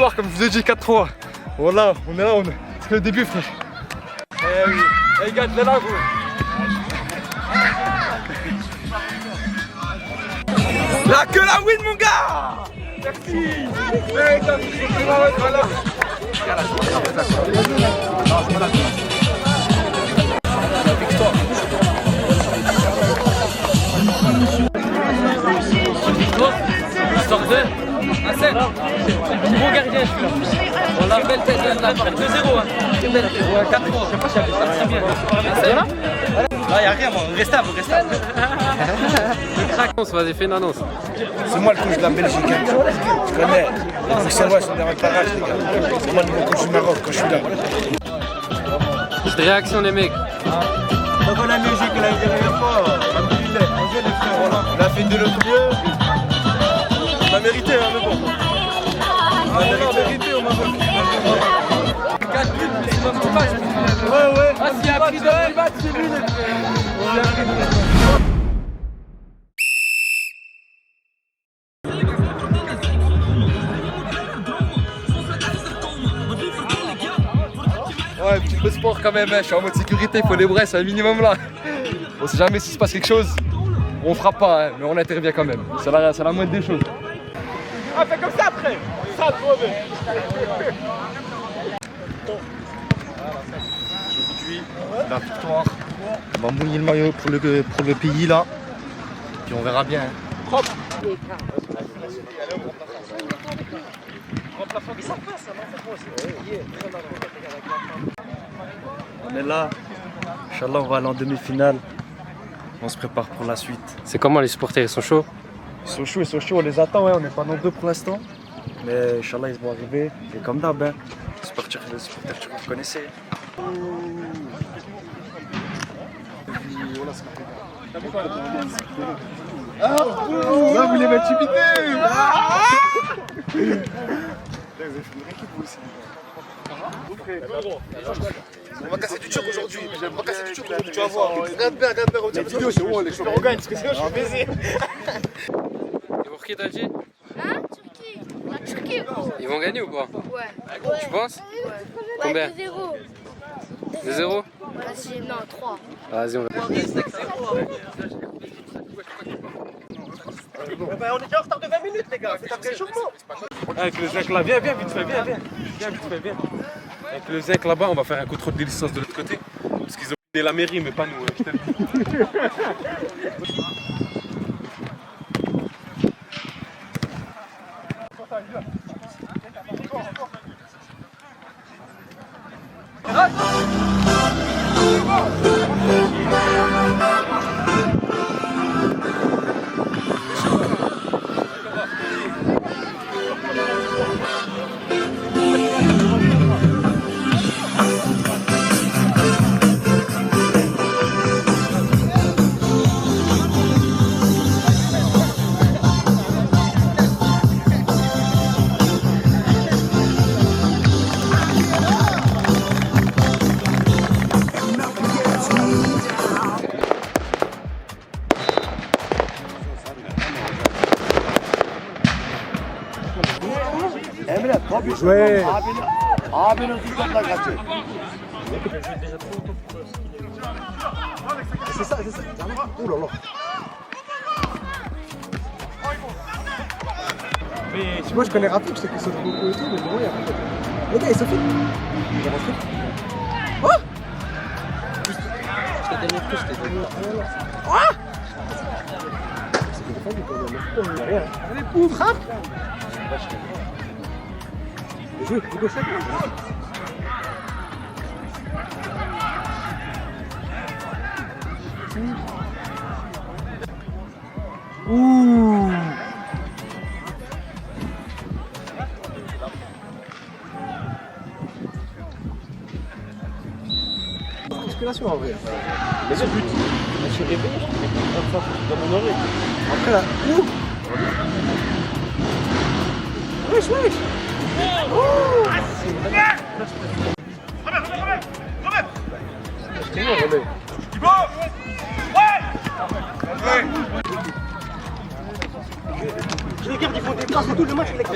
[SPEAKER 4] victoire, comme je vous ai dit, 4-3. Voilà, on est là, c'est le début, frère.
[SPEAKER 3] Eh oui, les gars, de là, vous.
[SPEAKER 11] La queue la win, mon gars. Merci.
[SPEAKER 3] Histoire de Hassan, bon gardien celui-là. Voilà, belle tête, 2-0. Très belle tête. 4-3. Je sais pas si elle est très bien. Hassan.
[SPEAKER 11] Ah, y'a rien, moi. Restable.
[SPEAKER 3] Le crack. Vas-y, fais une annonce.
[SPEAKER 11] C'est moi le coach de la Belgique. Je connais. Les Bruxellois sont des reparages, les gars. C'est moi le nouveau coach du Maroc quand je suis là.
[SPEAKER 3] Petite réaction, les mecs.
[SPEAKER 11] Donc on a musique, on a eu dernière fois. On a fait de notre mieux. On a mérité, hein, mais bon. On a mérité au Maroc.
[SPEAKER 3] 4 buts, mais c'est pas mon match.
[SPEAKER 11] Ouais.
[SPEAKER 3] Ah, s'il y a pris de match, c'est lui. Ouais, un petit peu de sport quand même, hein. Je suis en mode sécurité, il faut les braises, c'est un minimum là. On sait jamais s'il se passe quelque chose, on frappe pas, hein, mais on intervient quand même. C'est la moindre des choses.
[SPEAKER 11] Ah, fais comme ça après. Ça, trop bien. Aujourd'hui, la victoire. On va mouiller le maillot pour le pays là. Puis on verra bien. Propre. On est là. Inch'Allah, on va aller en demi-finale. On se prépare pour la suite.
[SPEAKER 3] C'est comment les supporters, ils sont chauds?
[SPEAKER 11] Ils sont chauds, on les attend, ouais. On n'est pas nombreux pour l'instant. Mais Inch'Allah, ils vont arriver. Et comme d'hab, hein, les supporters, que vous connaissez.
[SPEAKER 8] Ah, vous voulez m'intimider.
[SPEAKER 11] On va casser du choc aujourd'hui. Tu vas voir. Regarde bien, la vidéo, c'est où les champions on gagne, parce que sinon je suis baisé.
[SPEAKER 3] Et pour qui t'as dit?
[SPEAKER 17] Hein? Turquie. La Turquie, gros.
[SPEAKER 3] Ils vont gagner ou pas?
[SPEAKER 17] Ouais.
[SPEAKER 3] Tu penses?
[SPEAKER 17] Ouais.
[SPEAKER 3] Combien?
[SPEAKER 17] 2-0.
[SPEAKER 3] 2-0?
[SPEAKER 17] Vas-y, non, 3.
[SPEAKER 3] Vas-y, on va.
[SPEAKER 11] On est déjà en retard de 20 minutes, les gars. C'est après le chauffement.
[SPEAKER 4] Avec le zinc là, viens vite fait, viens. Avec le zinc là-bas, on va faire un contrôle des licences de l'autre côté. Parce qu'ils ont oublié la mairie, mais pas nous, je te le dis.
[SPEAKER 11] Ouais. C'est ça. Ouh là là.
[SPEAKER 7] Mais moi je connais Rafik, je sais que c'est beaucoup et tout, mais bon, il y a pas de... Les gars, ils sont faits. Ils sont rentrés. Oh! Je t'ai donné plus, je t'ai donné. Oh! C'est bien défendu quand même. Oh, il n'y a rien. Allez, pouf, frappe! Jouez, du gauche. Ouh! Musculation en vrai. Mais c'est le but. Je suis réveillé, je suis dans mon oreille. Après là. Ouh! Wesh!
[SPEAKER 12] Je regarde, ils font des passes et tout le match, les gars.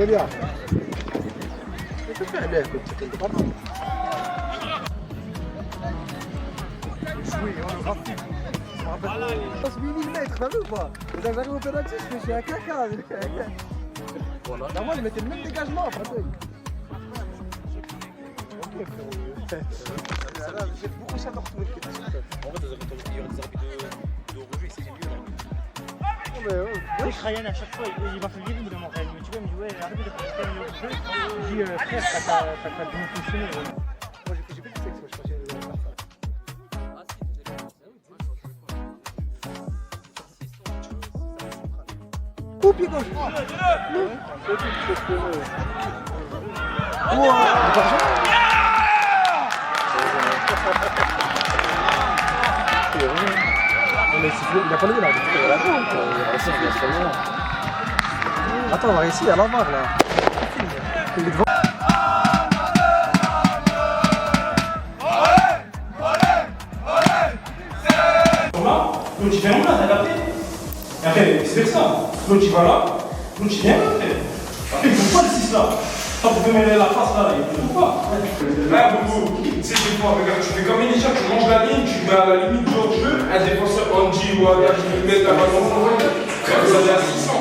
[SPEAKER 7] مليار فعلا كنت كنت شوي وانا غطي بس بيني الميت خلوفه اذا غيروا بيراتيش في شي هكاك والله لا ما مثل من ديجاجمون فهمتي j'ai beaucoup ça dans le kit. En fait, il y aura des arbitres de revue, c'est mieux là. Oui, Ryan à chaque fois, il va faire il me demande, tu vas me jouer, arrête de faire le jeu. Je dis, frère, t'as bien fonctionné. Moi, j'ai fait du sexe, moi, je crois que j'ai faire ça. Coup pied gauche. Il a pas levé là. Attends, on va ici à la barre là. Il est devant.
[SPEAKER 18] L'autre il vient là, t'as capté? Et après, c'est ça. L'autre il va là, l'autre il vient là. Après, il faut pas le 6 là. Quand vous mêler la face là, il ne faut pas. Là, beaucoup, c'est des fois, regarde, tu fais comme Elisha, tu manges la ligne, tu mets à la limite du jeu, un défenseur Andy ou un gars qui met la main dans son jeu, vous allez à 600.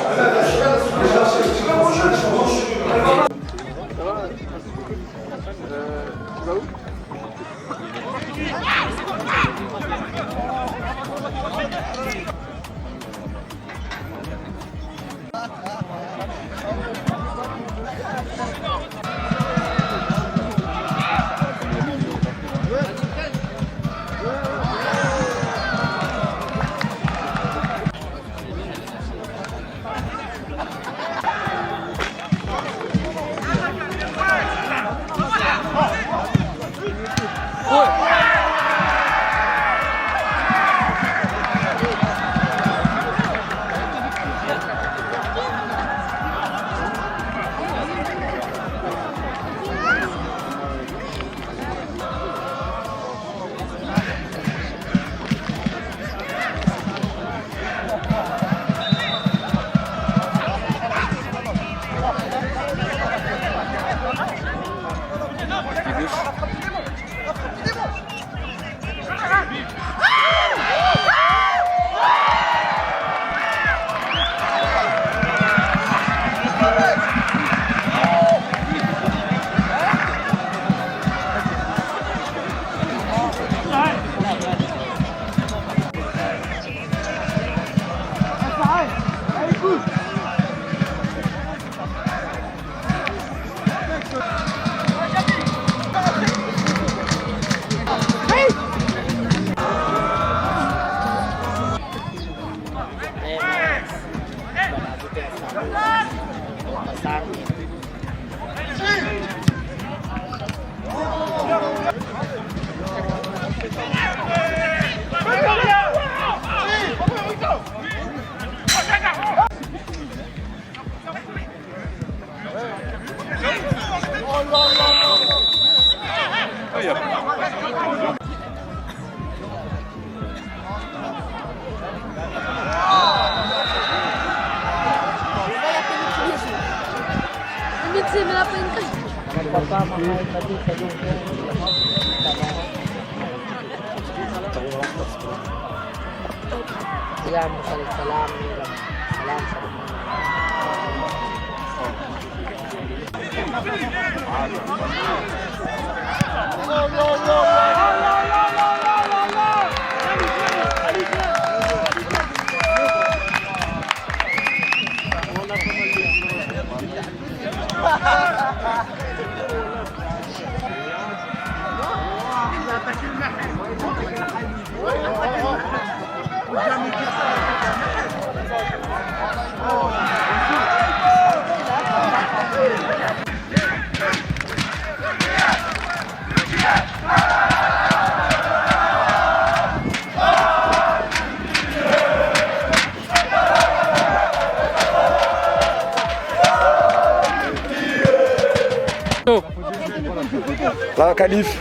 [SPEAKER 8] La qualif,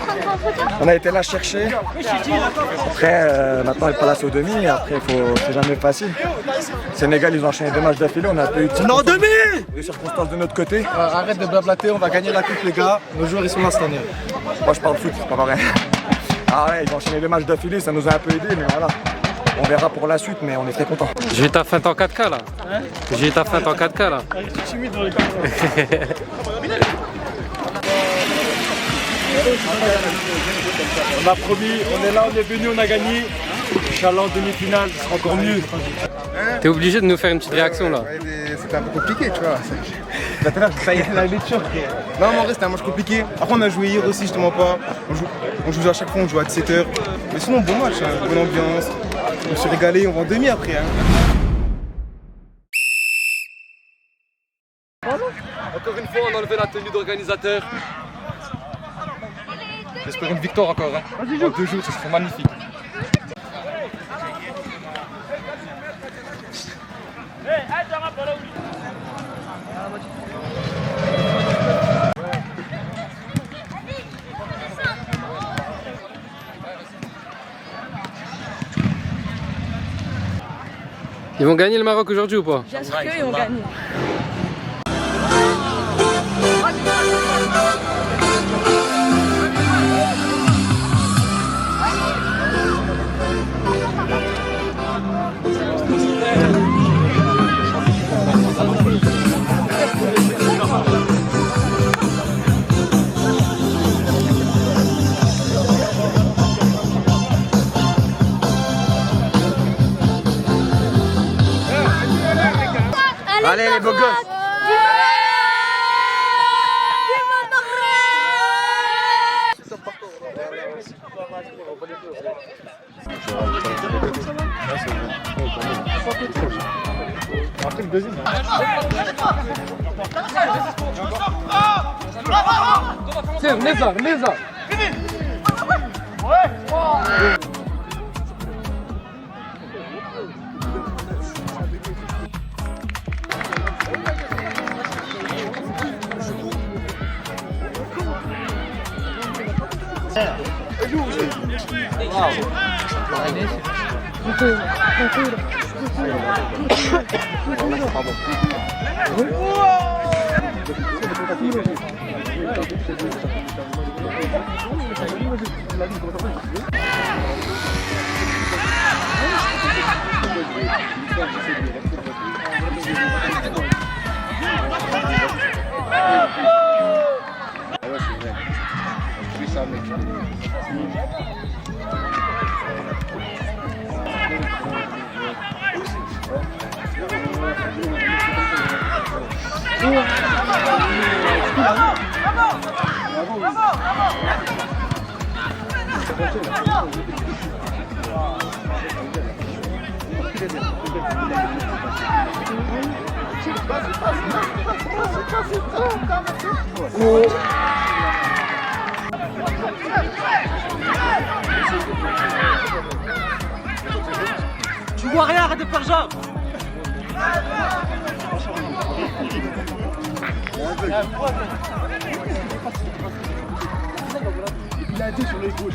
[SPEAKER 8] on a été là chercher. Après, maintenant il passe au demi. Après, c'est jamais facile. Sénégal, ils ont enchaîné 2 matchs d'affilée. On a pas eu des circonstances de notre côté.
[SPEAKER 11] Arrête de blablater, on va gagner la coupe, les gars. Nos joueurs, ils sont là cette année.
[SPEAKER 8] Moi, je parle foot, c'est pas vrai. Ah ouais, ils ont enchaîné 2 matchs d'affilée. Ça nous a un peu aidé, mais voilà. On verra pour la suite, mais on est très contents.
[SPEAKER 6] J'ai eu ta feinte en 4K là. J'ai eu ta feinte en 4K là.
[SPEAKER 18] Je suis timide dans les caméras.
[SPEAKER 4] On a promis, on est là, on est venu, on a gagné. Inch'Allah en demi-finale, ce sera encore mieux.
[SPEAKER 6] T'es obligé de nous faire une petite réaction là.
[SPEAKER 11] C'était un peu compliqué, tu vois. Ça y est, la lecture. Non, mais en vrai, c'était un match compliqué. Après, on a joué hier aussi, justement pas. On joue à chaque fois, on joue à 17h. Mais sinon, bon match, hein. Bonne ambiance. On s'est régalé, on va en demi après. Hein.
[SPEAKER 3] Encore une fois, on a enlevé la tenue d'organisateur.
[SPEAKER 11] J'espère une victoire encore. Hein. Dans 2 jours, ce serait magnifique.
[SPEAKER 6] Ils vont gagner le Maroc aujourd'hui ou pas?
[SPEAKER 19] J'assure qu'ils vont gagner.
[SPEAKER 16] Allez les beaux gosses.
[SPEAKER 8] Après le deuxième.
[SPEAKER 6] Tiens, venez ça.
[SPEAKER 15] Tu vois rien, arrête de faire genre.
[SPEAKER 11] Il a été sur les gauches.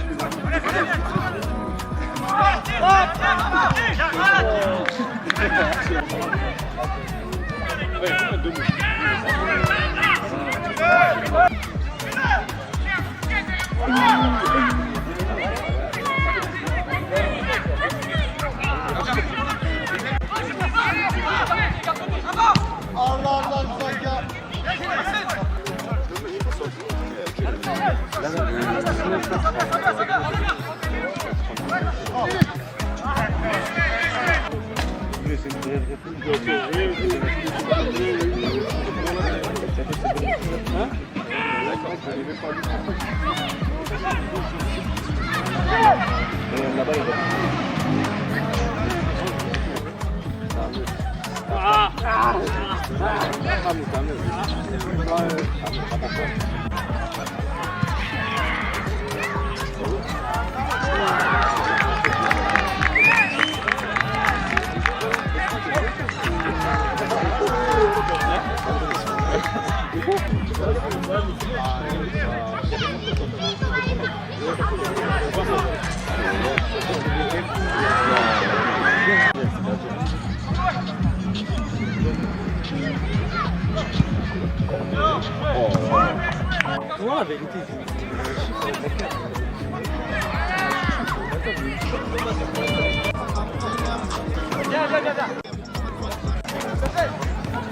[SPEAKER 14] Comment la vérité?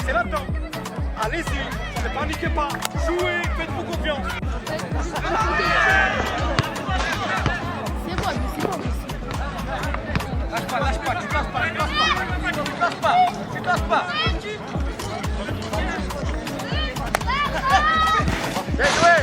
[SPEAKER 14] C'est là-dedans. Allez-y, ne paniquez pas. Jouez, faites-vous confiance.
[SPEAKER 17] C'est bon, c'est bon.
[SPEAKER 14] Lâche pas, tu te lâches pas. Tu te lâches pas. Bien joué.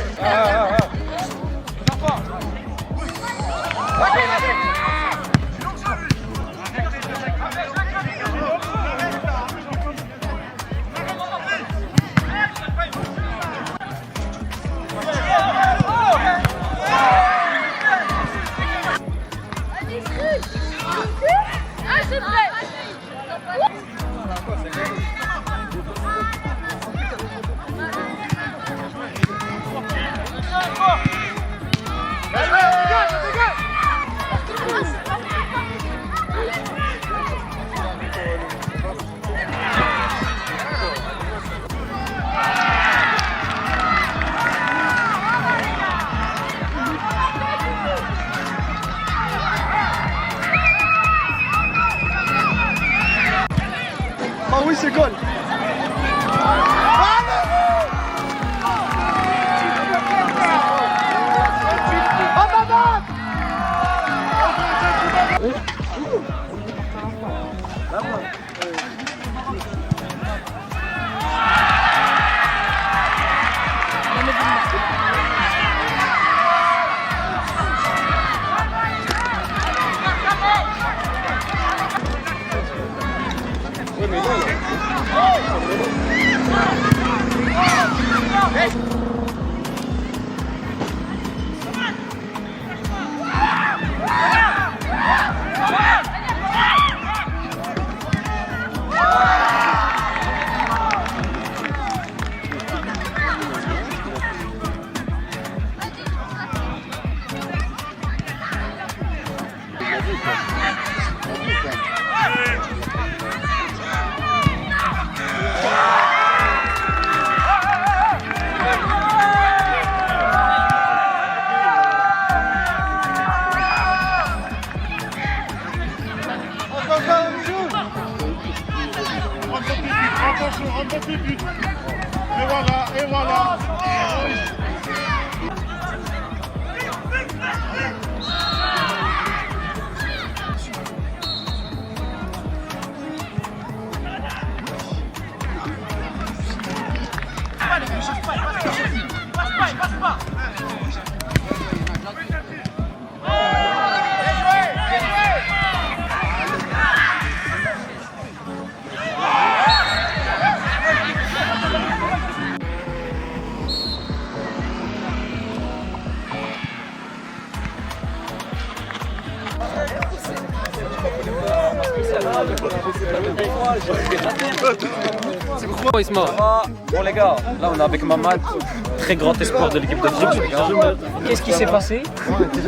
[SPEAKER 7] Ah oui, c'est goal.
[SPEAKER 18] Et voilà, et voilà.
[SPEAKER 9] Bon les gars, là on est avec Mamad, très grand espoir de l'équipe de France. Qu'est-ce qui s'est passé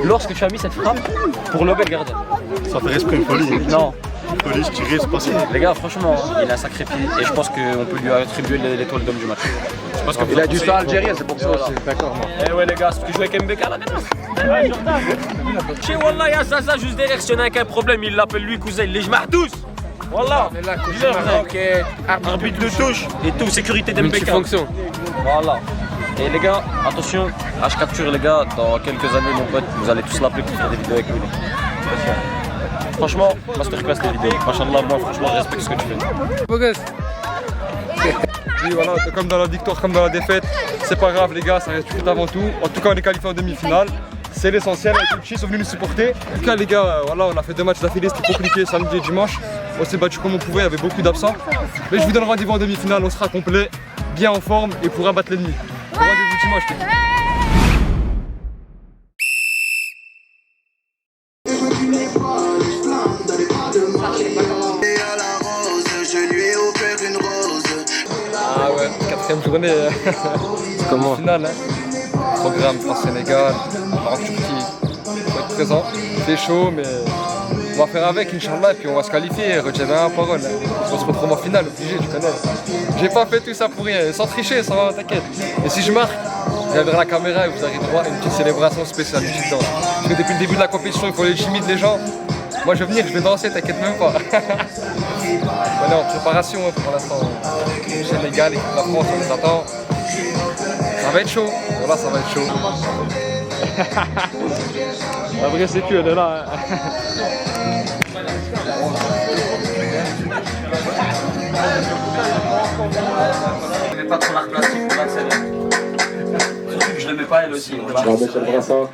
[SPEAKER 9] lorsque tu as mis cette frappe pour lober le gardien?
[SPEAKER 19] Ça fait esprit une folie.
[SPEAKER 9] Non.
[SPEAKER 19] Une folie, je tirais, c'est passé.
[SPEAKER 9] Les gars, franchement, il a un sacré pied et je pense qu'on peut lui attribuer l'étoile d'homme du match.
[SPEAKER 3] Il a du sang algérien, c'est pour ça aussi.
[SPEAKER 9] D'accord. Eh ouais les gars, c'est que je joue avec Mbeka là maintenant. Chez Wallah, il y a Zaza juste derrière, si on a un problème, il l'appelle lui cousin, il les jmarre tous. Wallah, arbitre de touche et tout, sécurité d'Mbeka.
[SPEAKER 3] Multifonction.
[SPEAKER 9] Voilà. Et les gars, attention, H capture les gars, dans quelques années mon pote, vous allez tous l'appeler pour faire des vidéos avec lui. Franchement, masterclass les vidéos. Machallah, moi franchement je respecte ce que tu fais.
[SPEAKER 3] Beau gosse.
[SPEAKER 20] Oui, voilà, comme dans la victoire, comme dans la défaite, c'est pas grave les gars, ça reste foot avant tout. En tout cas, on est qualifié en demi-finale. C'est l'essentiel, les Turcs sont venus nous supporter. En tout cas les gars, voilà, on a fait 2 matchs d'affilée, c'était compliqué samedi et dimanche. On s'est battu comme on pouvait, il y avait beaucoup d'absents. Mais je vous donne rendez-vous en demi-finale, on sera complet, bien en forme et pourra battre l'ennemi. Rendez-vous dimanche. Ah ouais, 4ème journée. Comment? Finale, hein. Programme France-Sénégal. Maroc-Turquie. Il faut être présent. Il fait chaud, mais on va faire avec, Inch'Allah, et puis on va se qualifier. Retiens bien la parole. On se retrouve en finale, obligé, tu connais. J'ai pas fait tout ça pour rien, sans tricher, sans t'inquiète. Et si je marque, je vers la caméra et vous aurez droit à une petite célébration spéciale, une petite danse. Parce que depuis le début de la compétition, il faut les timides, les gens. Moi, je vais venir, je vais danser, t'inquiète même pas. On est en préparation pour l'instant. Sénégal, l'équipe de la France, on les attend. Ça va être chaud. Voilà, ça va être chaud.
[SPEAKER 2] La vraie sécu, elle est là.
[SPEAKER 16] Je mets pas trop l'art plastique pour l'accélérer. Surtout que je le mets pas elle aussi.
[SPEAKER 20] Tu vas mettre le brassard.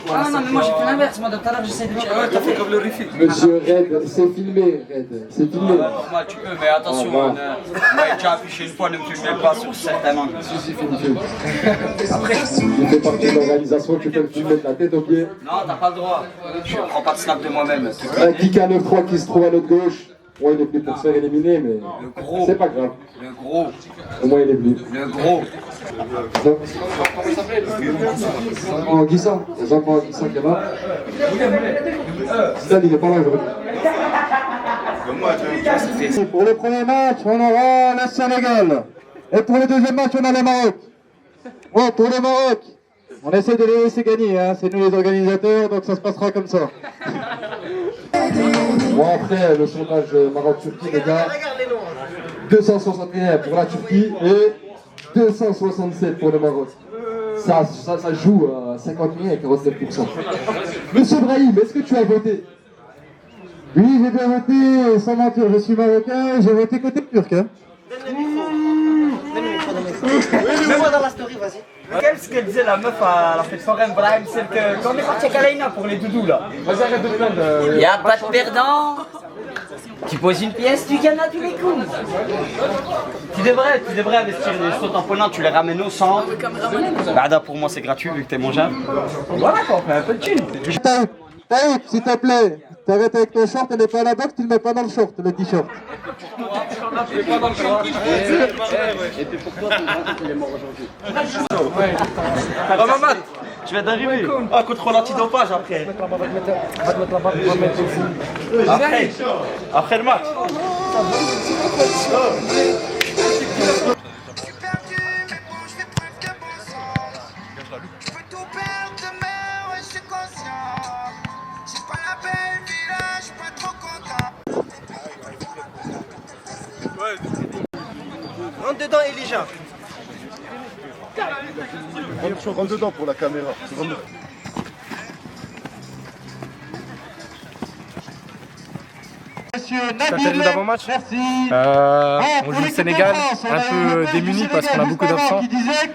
[SPEAKER 16] Ah non, mais moi j'ai fait l'inverse. Moi, tout à l'heure, j'essaie de dire. Ouais, t'as fait comme le Rifi.
[SPEAKER 20] Monsieur Red, c'est filmé, Red. C'est filmé.
[SPEAKER 16] Normal, tu peux, mais attention. Moi, j'ai déjà affiché une fois, ne me filmez pas sur certains angles.
[SPEAKER 20] Si, filme. Après, il fait partie de l'organisation, tu peux le filmer de la tête aux pieds.
[SPEAKER 16] Non, t'as pas le droit. Je prends pas de snap de moi-même.
[SPEAKER 20] Un kick à 9-3 qui se trouve à notre gauche. Ouais, il est venu pour se faire éliminer, mais c'est pas grave.
[SPEAKER 16] Le gros.
[SPEAKER 20] Au moins, il est venu.
[SPEAKER 16] Le gros.
[SPEAKER 20] En Guissant. Les enfants en Guissant qui est là. Zidane, il est pas là aujourd'hui.
[SPEAKER 7] Pour le premier match, on aura le Sénégal. Et pour le deuxième match, on a le Maroc. Bon, pour le Maroc, on essaie de les laisser gagner. Hein. C'est nous les organisateurs, donc ça se passera comme ça.
[SPEAKER 20] Bon, après, le sondage Maroc-Turquie, les gars, 261 pour la Turquie et 267 pour le Maroc. Ça joue à 50 000 et 49%. Monsieur Brahim, est-ce que tu as voté?
[SPEAKER 7] Oui, j'ai bien voté, sans mentir, je suis marocain, j'ai voté côté turc. Hein.
[SPEAKER 12] Mets-moi dans la story, vas-y.
[SPEAKER 15] Qu'est-ce que disait la meuf à la fête foraine, Brahim, celle que quand on est parti à Kalaina pour les doudous là.
[SPEAKER 20] Vas-y, arrête de plaindre.
[SPEAKER 16] Y'a pas de perdant. Tu poses une pièce, tu gagnes à tous les coups. Tu devrais investir des sauts tamponnants, tu les ramènes au centre. Bah pour moi c'est gratuit vu que t'es mangeable. Voilà quoi, on fait un peu de thune.
[SPEAKER 7] Taïb, s'il te plaît, t'arrêtes avec ton short, elle n'est pas à la boxe, tu le mets pas dans le short, le t-shirt.
[SPEAKER 2] Tu es pas dans le short. Et puis pour toi, il est mort aujourd'hui.
[SPEAKER 15] Oh maman, tu viens d'arriver. Ah, contrôle antidopage après. Après le match.
[SPEAKER 12] Rentre dedans, Elijah.
[SPEAKER 19] Rentre dedans pour la caméra.
[SPEAKER 6] T'as fait le d'avant-match? On joue le Sénégal, un peu démuni parce qu'on a beaucoup d'absents,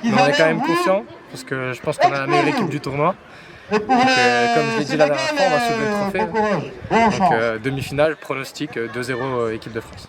[SPEAKER 6] mais on est quand même confiant parce que je pense qu'on a la meilleure équipe du tournoi. Donc, comme je l'ai dit la dernière fois, on va soulever le trophée. Donc demi-finale, pronostic 2-0 équipe de France.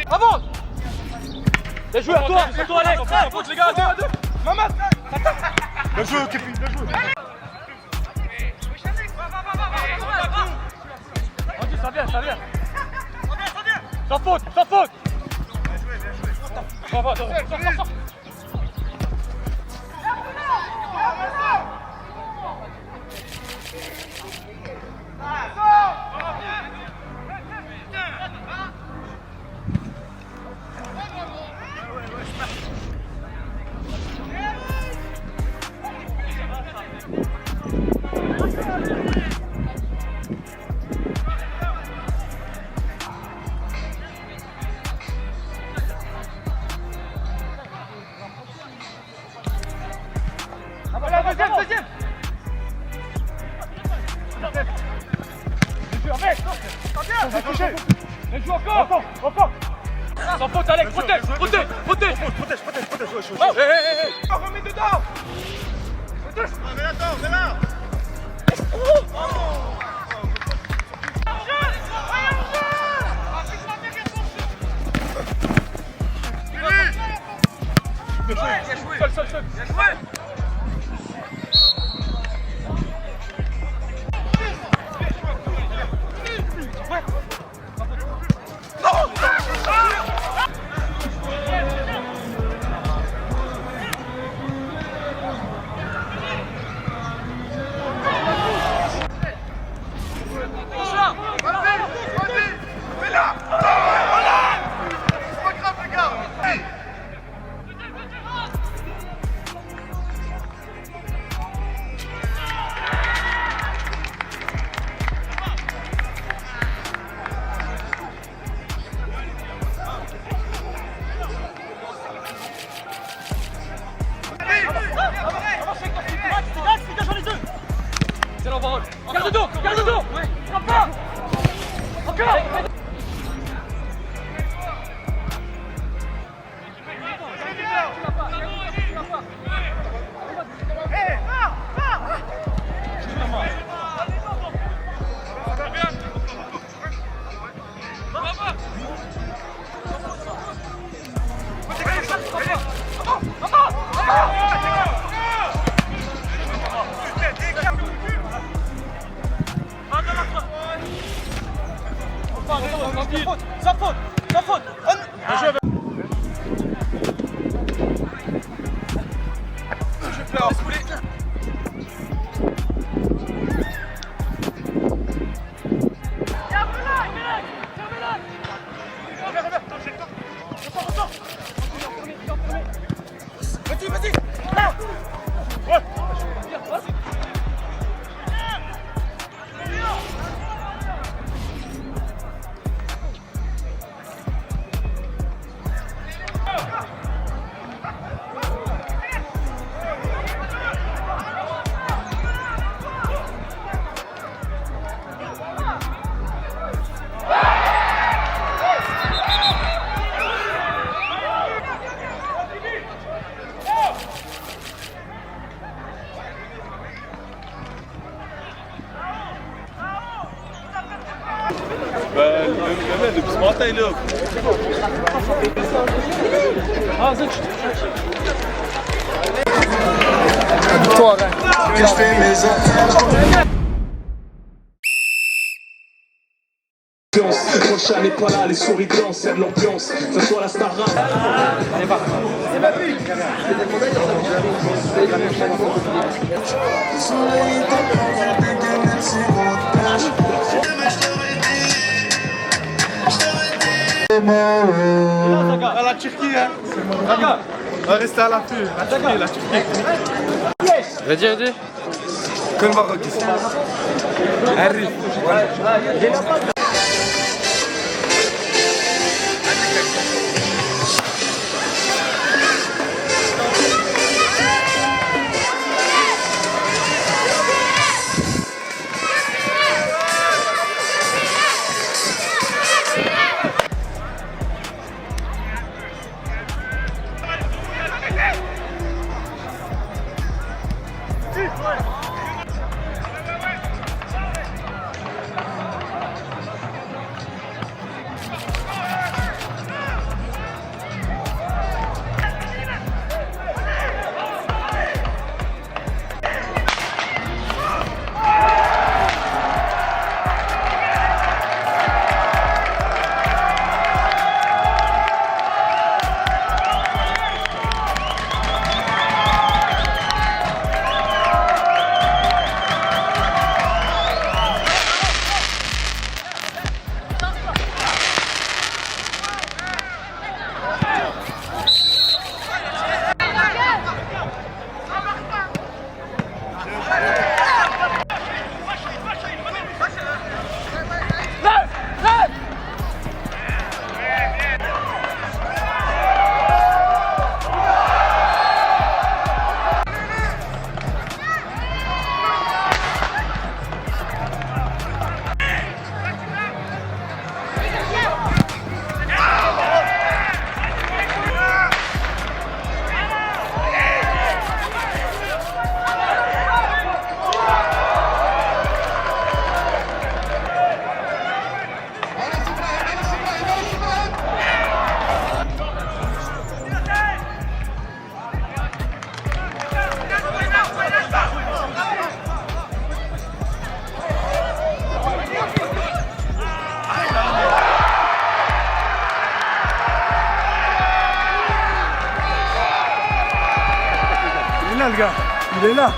[SPEAKER 18] Avance! Bien joué à toi! C'est toi, Alex! Les gars, 2 à 2! Maman!
[SPEAKER 19] Bien joué, Képi, bien joué!
[SPEAKER 18] Ça vient, ça vient! Sans faute, sans faute! Sors! Joue encore. Sans faute, Alex, protège. Protège. Remets dedans. Mets là. Seul. Bien joué. Garde le dos. Ouais. Frappe pas. Encore. Sans faute. Vas-y. Ouais.
[SPEAKER 10] depuis ce matin là.
[SPEAKER 18] Ah, zut.
[SPEAKER 1] Victoire, hein. Que je fais mes affaires. Le prochain n'est pas là, les souris dansent, c'est de l'ambiance, que ce soit la star rap. Allez, va.
[SPEAKER 11] À la Turquie, hein. On va rester à l'affût. La Turquie.
[SPEAKER 6] Ready.
[SPEAKER 11] Comme Maroc ici. Arrive.
[SPEAKER 4] gars. Il est là.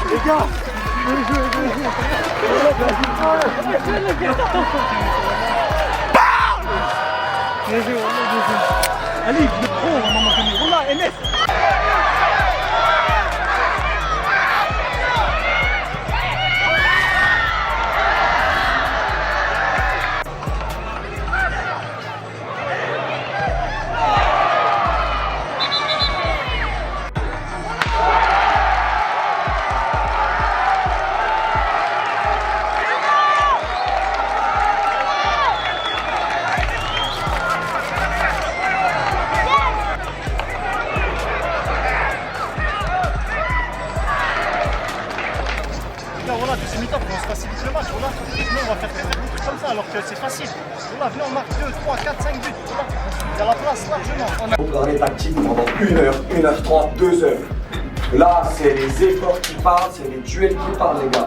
[SPEAKER 19] Les gars,
[SPEAKER 18] allez, le pro, à un moment donné. Wallah, Enes. Voilà, deuxième mi-temps, on se facilite le match. Voilà. Sinon, on va faire des trucs comme ça alors que c'est facile. Voilà, venez, on marque 2, 3, 4, 5 buts. Voilà. Il y a la place largement.
[SPEAKER 8] On parle tactique pendant 1 heure, 1h30, 2 heures. Là, c'est les efforts qui parlent, c'est les duels qui parlent, les gars.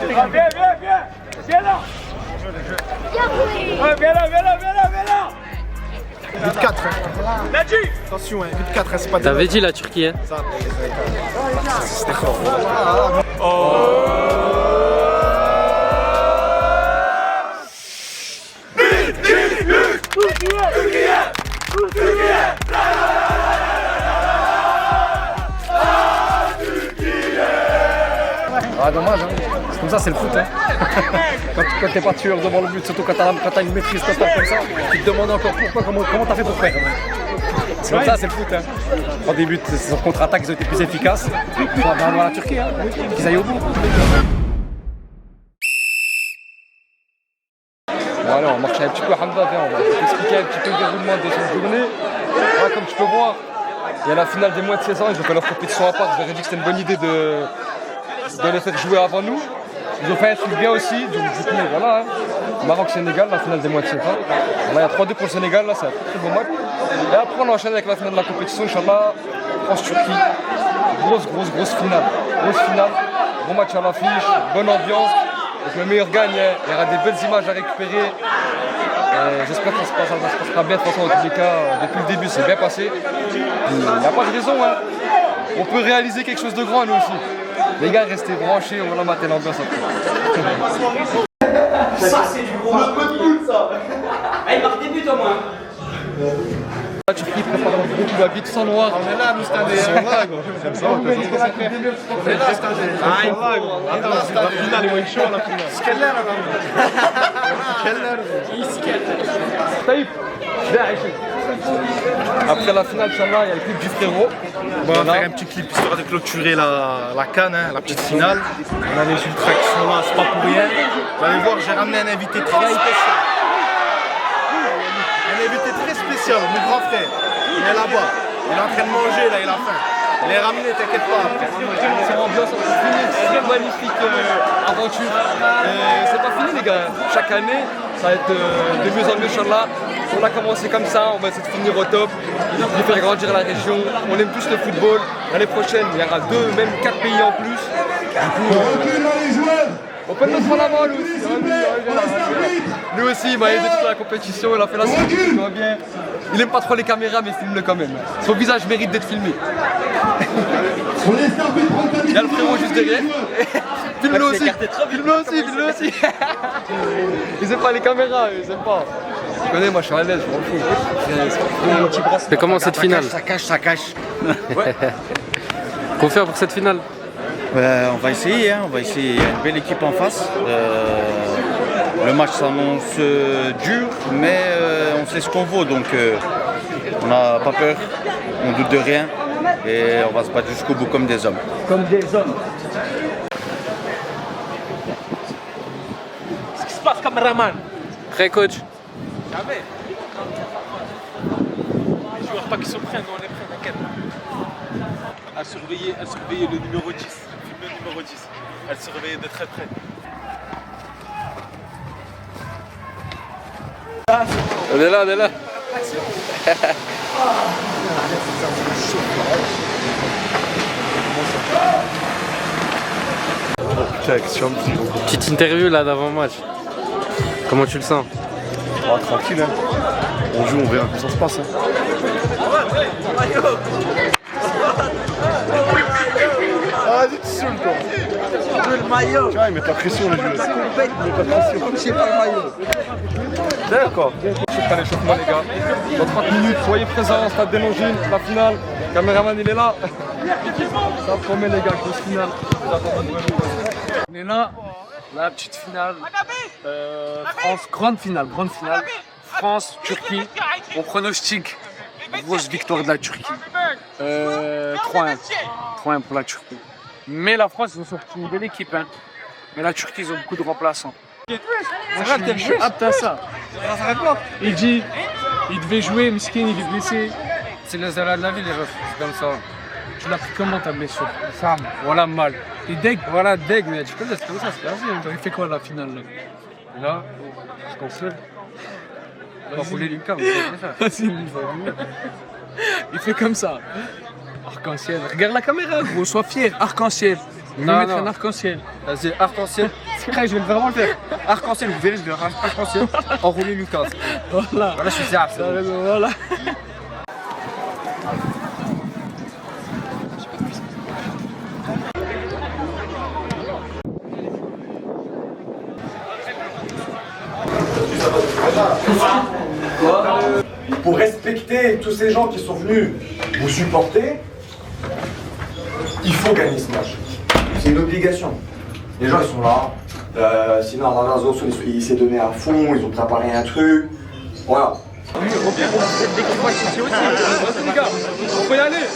[SPEAKER 18] Viens, viens, viens. Viens là. Ouais, viens là, viens là, viens là, viens là.
[SPEAKER 11] Vite 4, hein. Attention, hein. Vite 4, hein. C'est pas
[SPEAKER 6] T'avais dit la Turquie, hein.
[SPEAKER 11] C'était fort.
[SPEAKER 6] Ah dommage, hein. C'est comme ça, c'est le foot, hein. Quand t'es pas tueur devant le but, surtout quand t'as une maîtrise totale comme ça, tu te demandes encore pourquoi, comment t'as fait pour faire. C'est comme ça, c'est le foot, hein. Quand des buts, ces contre-attaques, ils ont été plus efficaces. On va voir la Turquie, hein, qu'ils aillent au bout. Bon alors, on marche un petit peu, Hamza, viens, on va t'expliquer un petit peu le déroulement de cette journée. Voilà, comme tu peux voir, il y a la finale des moins de 16 ans, ils ont fait leur compétition à part. Je leur ai dit que c'était une bonne idée de les faire jouer avant nous. Ils ont fait un truc bien aussi, donc du coup voilà, hein. Maroc-Sénégal, la finale des moins de 7 ans. Voilà, il y a 3-2 pour le Sénégal, là c'est un très bon match. Et après on enchaîne avec la finale de la compétition, Inch'Allah, France-Turquie. Grosse finale. Grosse finale, bon match à l'affiche, bonne ambiance. Donc le meilleur gagne, hein. Il y aura des belles images à récupérer. J'espère que ça se passera bien, de toute façon, dans tous les cas, depuis le début c'est bien passé. Il n'y a pas de raison, hein. On peut réaliser quelque chose de grand nous aussi. Les gars, restez branchés, on va mater l'ambiance après.
[SPEAKER 16] Ça, c'est du gros. Ça. Ah, il marque des buts au moins.
[SPEAKER 20] La Turquie prépare un gros coup la bite sans noir.
[SPEAKER 11] On est là, nous, stade. On est là, gros. On est là, stade. Ah, il faut. La finale, il va être chaud, la finale. C'est quelle heure, là?
[SPEAKER 20] Taïb, viens, après la finale, Inch'Allah, il y a le clip du frérot.
[SPEAKER 11] Bon, on va faire un petit clip histoire de clôturer la canne, hein, la petite finale. On a les ultras qui sont là, c'est pas pour rien. Vous allez voir, j'ai ramené un invité très spécial. Un invité très spécial, mon grand frère. Il est là-bas. Il est en train de manger, là, il a faim. Il est ramené, t'inquiète pas.
[SPEAKER 20] C'est l'ambiance, c'est une magnifique aventure. C'est pas fini, les gars. Chaque année, ça va être de mieux en mieux, Inch'Allah. On a commencé comme ça, on va essayer de finir au top, de faire grandir la région. On aime tous le football. L'année prochaine, il y aura 2, même 4 pays en plus. Du coup, on peut le mettre en avant, nous aussi. Lui aussi, il m'a aidé toute la compétition, il a fait la sortie, il va bien. Il aime pas trop les caméras, mais il filme-le quand même. Son visage mérite d'être filmé. Il y a le frérot juste derrière. Filme-le aussi, filme-le aussi. Ils aiment pas les caméras, ils aiment pas. Tu connais, moi je suis à l'aise, je m'en fous.
[SPEAKER 6] Mais comment cette finale?
[SPEAKER 11] Ça cache.
[SPEAKER 6] Ouais. Confiant pour cette finale?
[SPEAKER 21] On va essayer, hein. On va essayer. Il y a une belle équipe en face. Le match s'annonce dur, mais on sait ce qu'on vaut, donc on n'a pas peur, on doute de rien et on va se battre jusqu'au bout comme des hommes.
[SPEAKER 16] Comme des hommes.
[SPEAKER 18] Qu'est-ce qui se passe, caméraman?
[SPEAKER 6] Prêt, coach?
[SPEAKER 18] Jamais. Les joueurs pas qui sont prêts, nous on est prêts, t'inquiète. À surveiller le numéro 10. Filmer le numéro 10. À le surveiller de très près.
[SPEAKER 6] On est là. Petite interview là d'avant-match. Comment tu le sens?
[SPEAKER 8] Ah, tranquille, hein. On joue, on verra comment ça se passe. Hein. Ah, vas-y, tu saoules, toi.
[SPEAKER 11] Le maillot.
[SPEAKER 8] Tu vois, ils mettent la pression, les joueurs.
[SPEAKER 11] Ils mettent la pression. Comme si c'est pas le maillot.
[SPEAKER 20] D'accord. C'est un échauffement, les gars. Dans 30 minutes, soyez présents, stade des Longines, la finale. Le caméraman, il est là. Ça promet, les gars, grosse finale.
[SPEAKER 2] On est là, la petite finale. France, grande finale. France, Turquie. On pronostique grosse victoire de la Turquie. 3-1. 3-1 pour la Turquie. Mais la France, ils ont sorti une belle équipe. Hein. Mais la Turquie, ils ont beaucoup de remplaçants. Je suis apte à ça. Il dit, il devait jouer, Miskin, il est blessé. C'est les aléas de la vie, les refs. C'est comme ça. Tu l'as pris comment ta blessure? Ça, voilà, mal. Et Deg, voilà, Deg, mais tu connais, c'est comme ça, c'est la vie. Il fait quoi la finale là? Là, je console. Pas pour les Lucas, mais c'est ça. Il fait comme ça. Arc-en-ciel. Regarde la caméra, gros, sois fier. Arc-en-ciel.
[SPEAKER 13] Je vais mettre un arc-en-ciel.
[SPEAKER 3] Vas-y, arc-en-ciel. C'est vrai, je vais vraiment le faire. Arc-en-ciel, vous verrez, je vais faire arc-en-ciel. Enrouler Lucas.
[SPEAKER 13] Voilà.
[SPEAKER 3] Voilà, je suis zap.
[SPEAKER 13] Voilà.
[SPEAKER 19] Pour respecter tous ces gens qui sont venus vous supporter, il faut gagner ce match. C'est une obligation. Les gens ils sont là. Sinon Arnazo il s'est donné à fond, ils ont préparé un truc. Voilà.
[SPEAKER 2] Oui, ici aussi. Vas-y les gars, on peut y aller.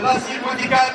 [SPEAKER 19] l'asile médicale.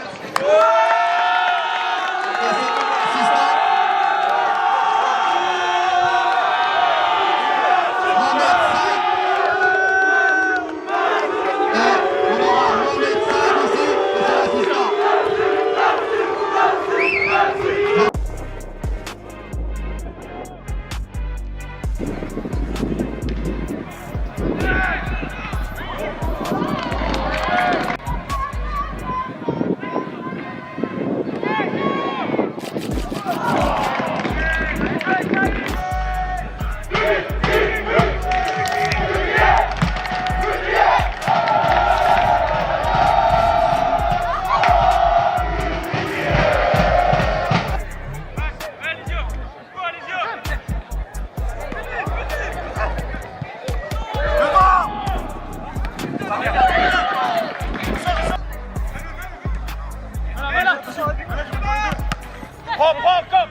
[SPEAKER 18] Prends, encore.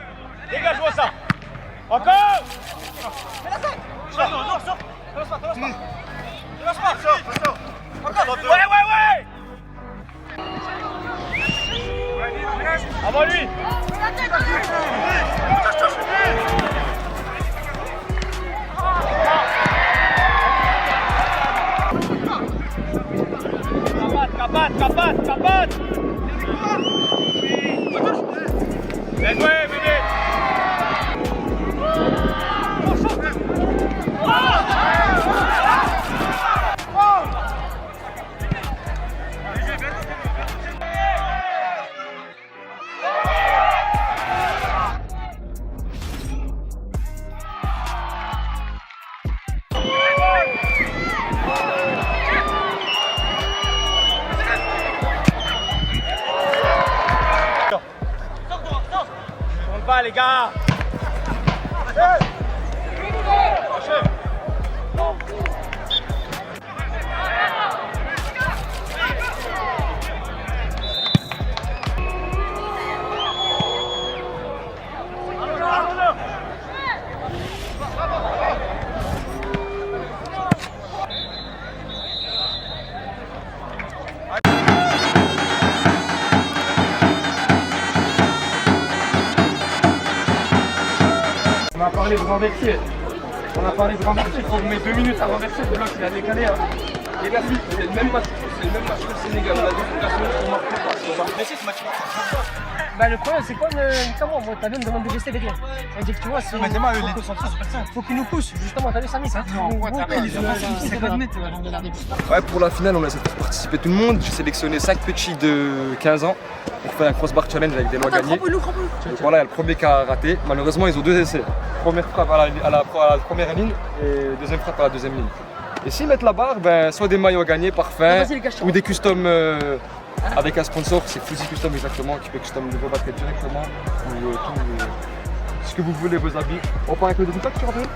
[SPEAKER 18] Dégage-moi ça. Encore. Ouais. Avant lui. Capate. Bien joué, Béné. va les gars.
[SPEAKER 14] On a parlé de renverser. On a parlé de renverser. Il faut vous mettre 2 minutes à renverser. Le bloc il a décalé. Hein. Les gars, c'est le même match que le Sénégal. On a dit on marque pas. On marque baisser ce match.
[SPEAKER 12] Bah le problème c'est quoi notamment t'as vu, on me demande de rester avec lui. On dit que tu vois c'est. Faut qu'il nous pousse, justement, t'as vu Samy ça.
[SPEAKER 3] Ouais, pour la finale, on a essayé de faire participer tout le monde. J'ai sélectionné 5 petits de 15 ans pour faire un crossbar challenge avec des lois gagnées. Donc voilà, il y a le premier qui a raté. Malheureusement, ils ont 2 essais. Première frappe à la première ligne et deuxième frappe à la deuxième ligne. Et s'ils mettent la barre, ben, soit des maillots à gagner parfaits ou des customs avec un sponsor, c'est Fusil Custom exactement, qui peut custom vos baskets directement ou tout ce que vous voulez, vos habits. On part avec le deuxième. Toi, tu rappelles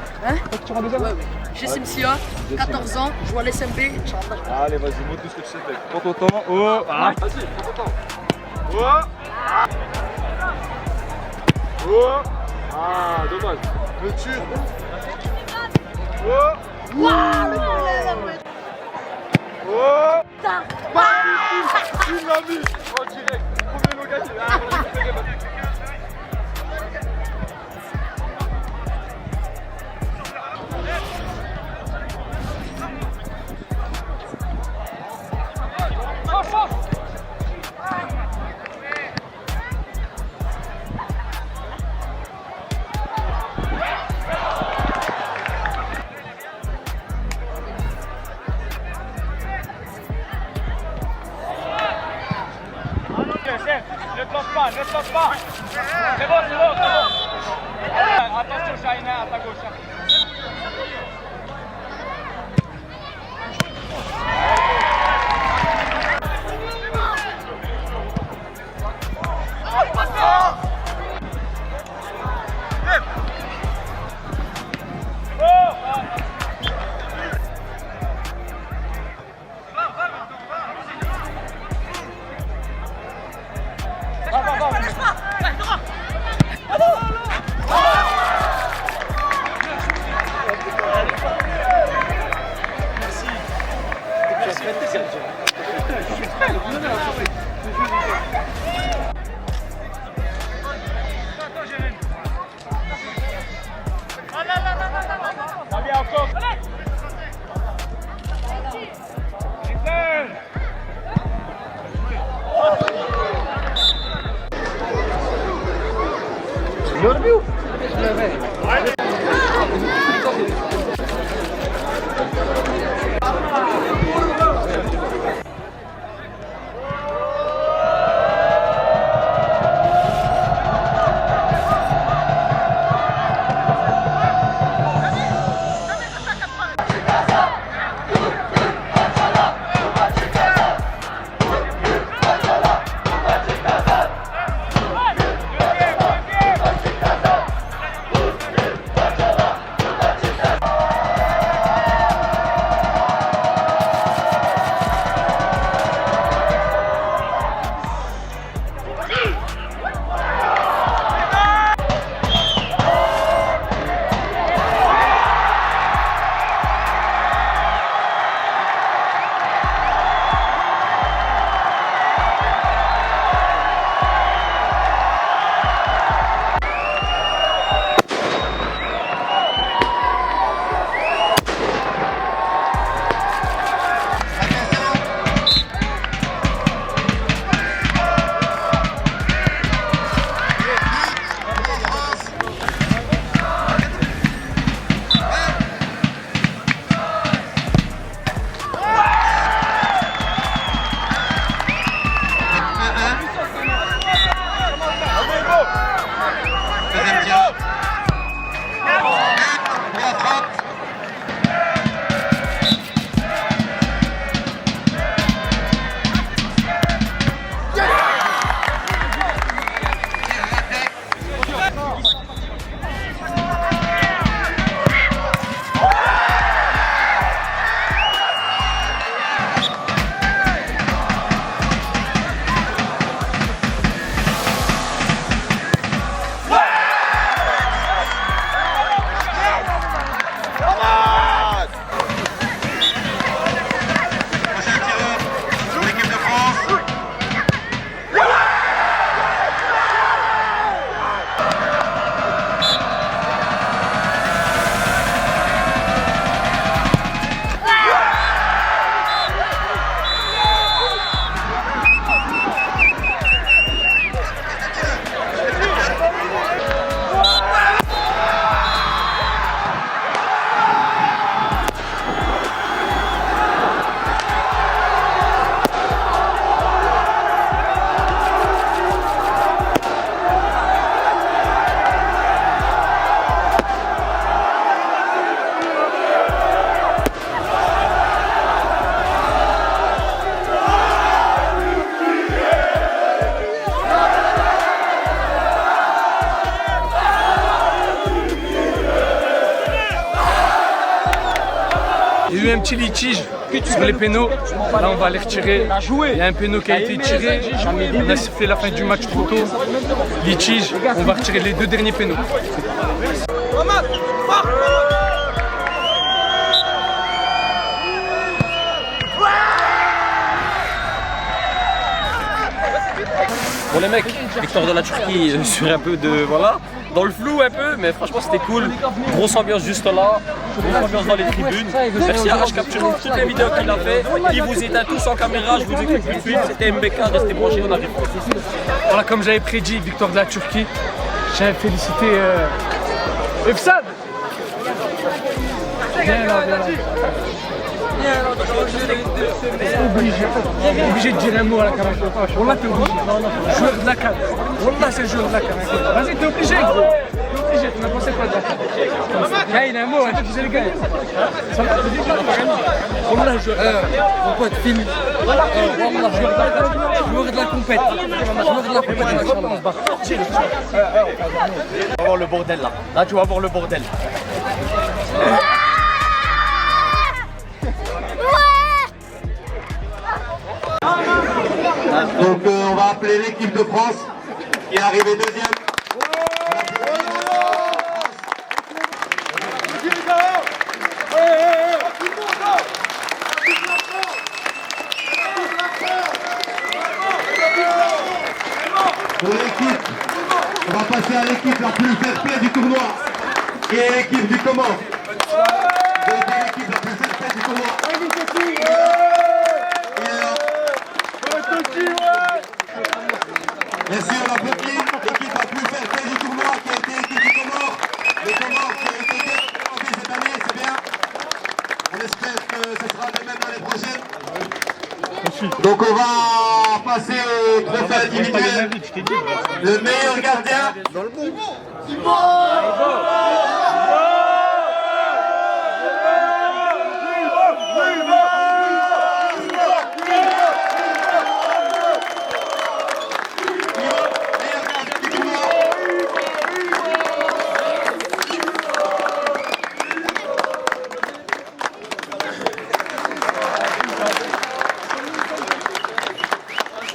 [SPEAKER 3] tu rappelles deuxième.
[SPEAKER 5] J'ai Simsia, 14 ans, je joue à l'SMB.
[SPEAKER 3] Allez, vas-y, montre tout ce que tu sais faire. Prends ton temps. Oh, ah. Vas-y, prends ton temps. Oh, oh. Ah, dommage. Le tue. Oh. Oh. Il l'a mis en direct. Premier lot gagné. Ah, on l'a récupéré maintenant.
[SPEAKER 18] Ne tente pas. C'est bon, c'est bon. Attention, Chahina, à ta gauche.
[SPEAKER 2] un petit litige sur les pénaux. Là, on va les retirer. Il y a un péno qui a été tiré. On a sifflé la fin du match trop tôt. Litige, on va retirer les 2 derniers pénaux.
[SPEAKER 9] Bon les mecs, victoire de la Turquie sur un peu de... voilà, dans le flou un peu, mais franchement c'était cool. Grosse ambiance juste là, grosse ambiance dans les tribunes. Merci à H-Capture pour toutes les vidéos qu'il a fait. Il vous éteint tous en caméra, je vous explique tout de suite. C'était MBK, restez branchés, on arrive.
[SPEAKER 2] Voilà, comme j'avais prédit, victoire de la Turquie. J'avais félicité Efsad. Viens là. Obligé de dire un mot à la caméra. Wallah, t'es obligé. Joueur de la CAN. Wallah, c'est le joueur de la CAN. Vas-y, t'es obligé, gros. T'es obligé, tu n'as pensé pas de la CAN. Il a un mot, tu disais les gars. Ça va, t'es déjà Wallah, joueur. Mon pote, fini. Wallah, joueur de la CAN. Joueur de la compète. Joueur de la compète, on se bat.
[SPEAKER 9] Tu vas voir le bordel là. Là, tu vas voir le bordel.
[SPEAKER 17] Donc on va appeler l'équipe de France qui est arrivée deuxième. Pour l'équipe, on va passer à l'équipe la plus fair play du tournoi, qui est l'équipe du Comment. L'équipe la plus fair play du tournoi. Bien sûr, on applaudit l'équipe la plus fair play du tournoi qui a été l'équipe du Comore. Les Comores qui ont été développés cette année, c'est bien. On espère que ce sera le même l'année prochaine. Donc on va passer au trophée individuel. Le meilleur gardien. Dans le bon.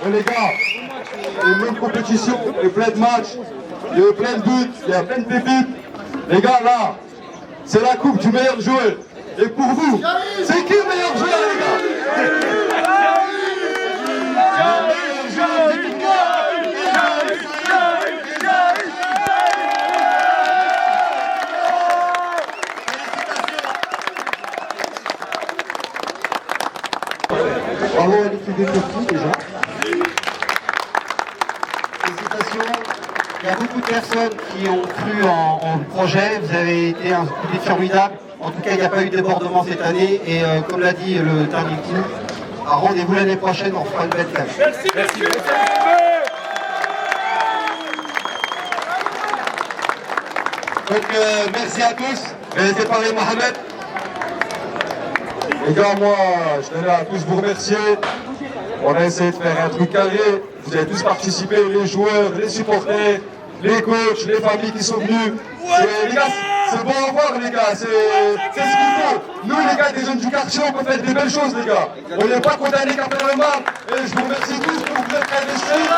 [SPEAKER 17] Les gars, il y a une bonne compétition, il y a plein de matchs, il y a plein de buts, il y a plein de pépites. Les gars, là, c'est la coupe du meilleur joueur. Et pour vous, c'est qui le meilleur joueur, les gars? Bravo à l'équipe de Turquie déjà. Il y a beaucoup de personnes qui ont cru en projet, vous avez été un public formidable. En tout cas, il n'y a pas eu de débordement cette année et comme l'a dit le dernier coup, rendez-vous l'année prochaine, on fera une belle fête.
[SPEAKER 18] Merci.
[SPEAKER 17] Donc merci à tous, je vais laisser parler Mohamed. Les gars, moi, je tenais à tous vous remercier. On a essayé de faire un truc carré. Vous avez tous participé, les joueurs, les supporters, les coachs, les familles qui sont venus. Les gars, c'est bon à voir, les gars. C'est ce qu'il faut. Nous, les gars, des jeunes du quartier, on peut faire des belles choses, les gars. On n'est pas condamnés qu'à faire le mal. Et je vous remercie tous pour vous être investis.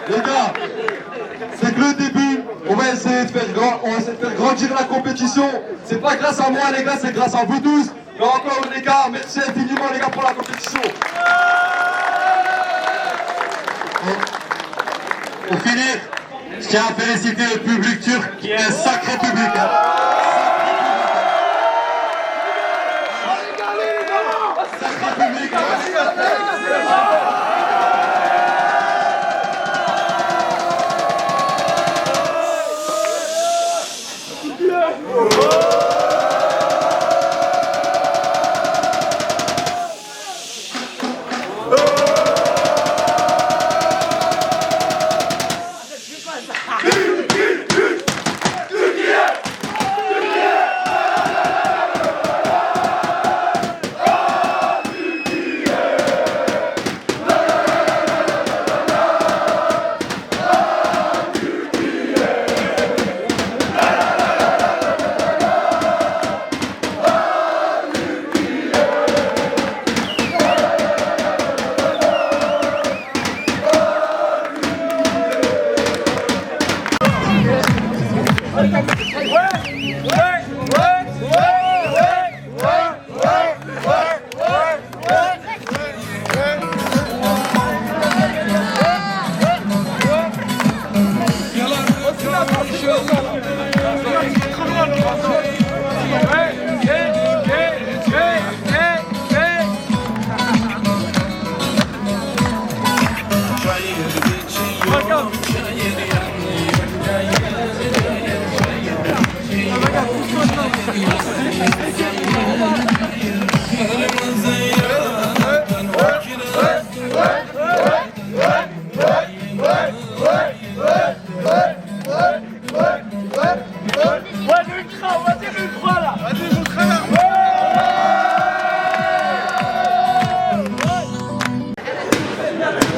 [SPEAKER 17] Les gars, c'est que le début. On va essayer de faire grandir la compétition. C'est pas grâce à moi, les gars, c'est grâce à vous tous. Mais encore, les gars, merci infiniment, les gars, pour la compétition. Pour finir, je tiens à féliciter le public turc, qui est un sacré public. Sacré public.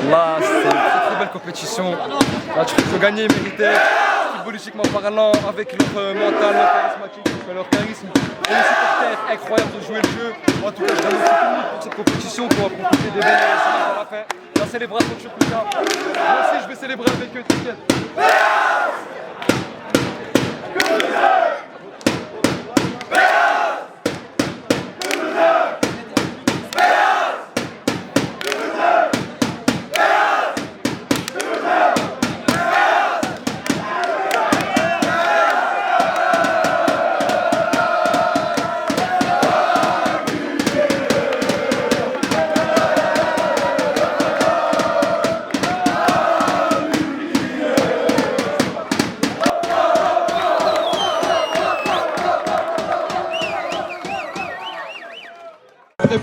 [SPEAKER 20] Là, c'est une très belle compétition. La Turquie faut gagner, mériter, footballistiquement parlant, avec leur mental, leur charismatique, leur charisme. Et les supporters, incroyable de jouer le jeu. En tout cas, je remercie tout le monde pour cette compétition, pour profiter des belles séances qu'on a fait. La célébration de Turquie. Moi aussi, je vais célébrer avec eux, t'inquiète.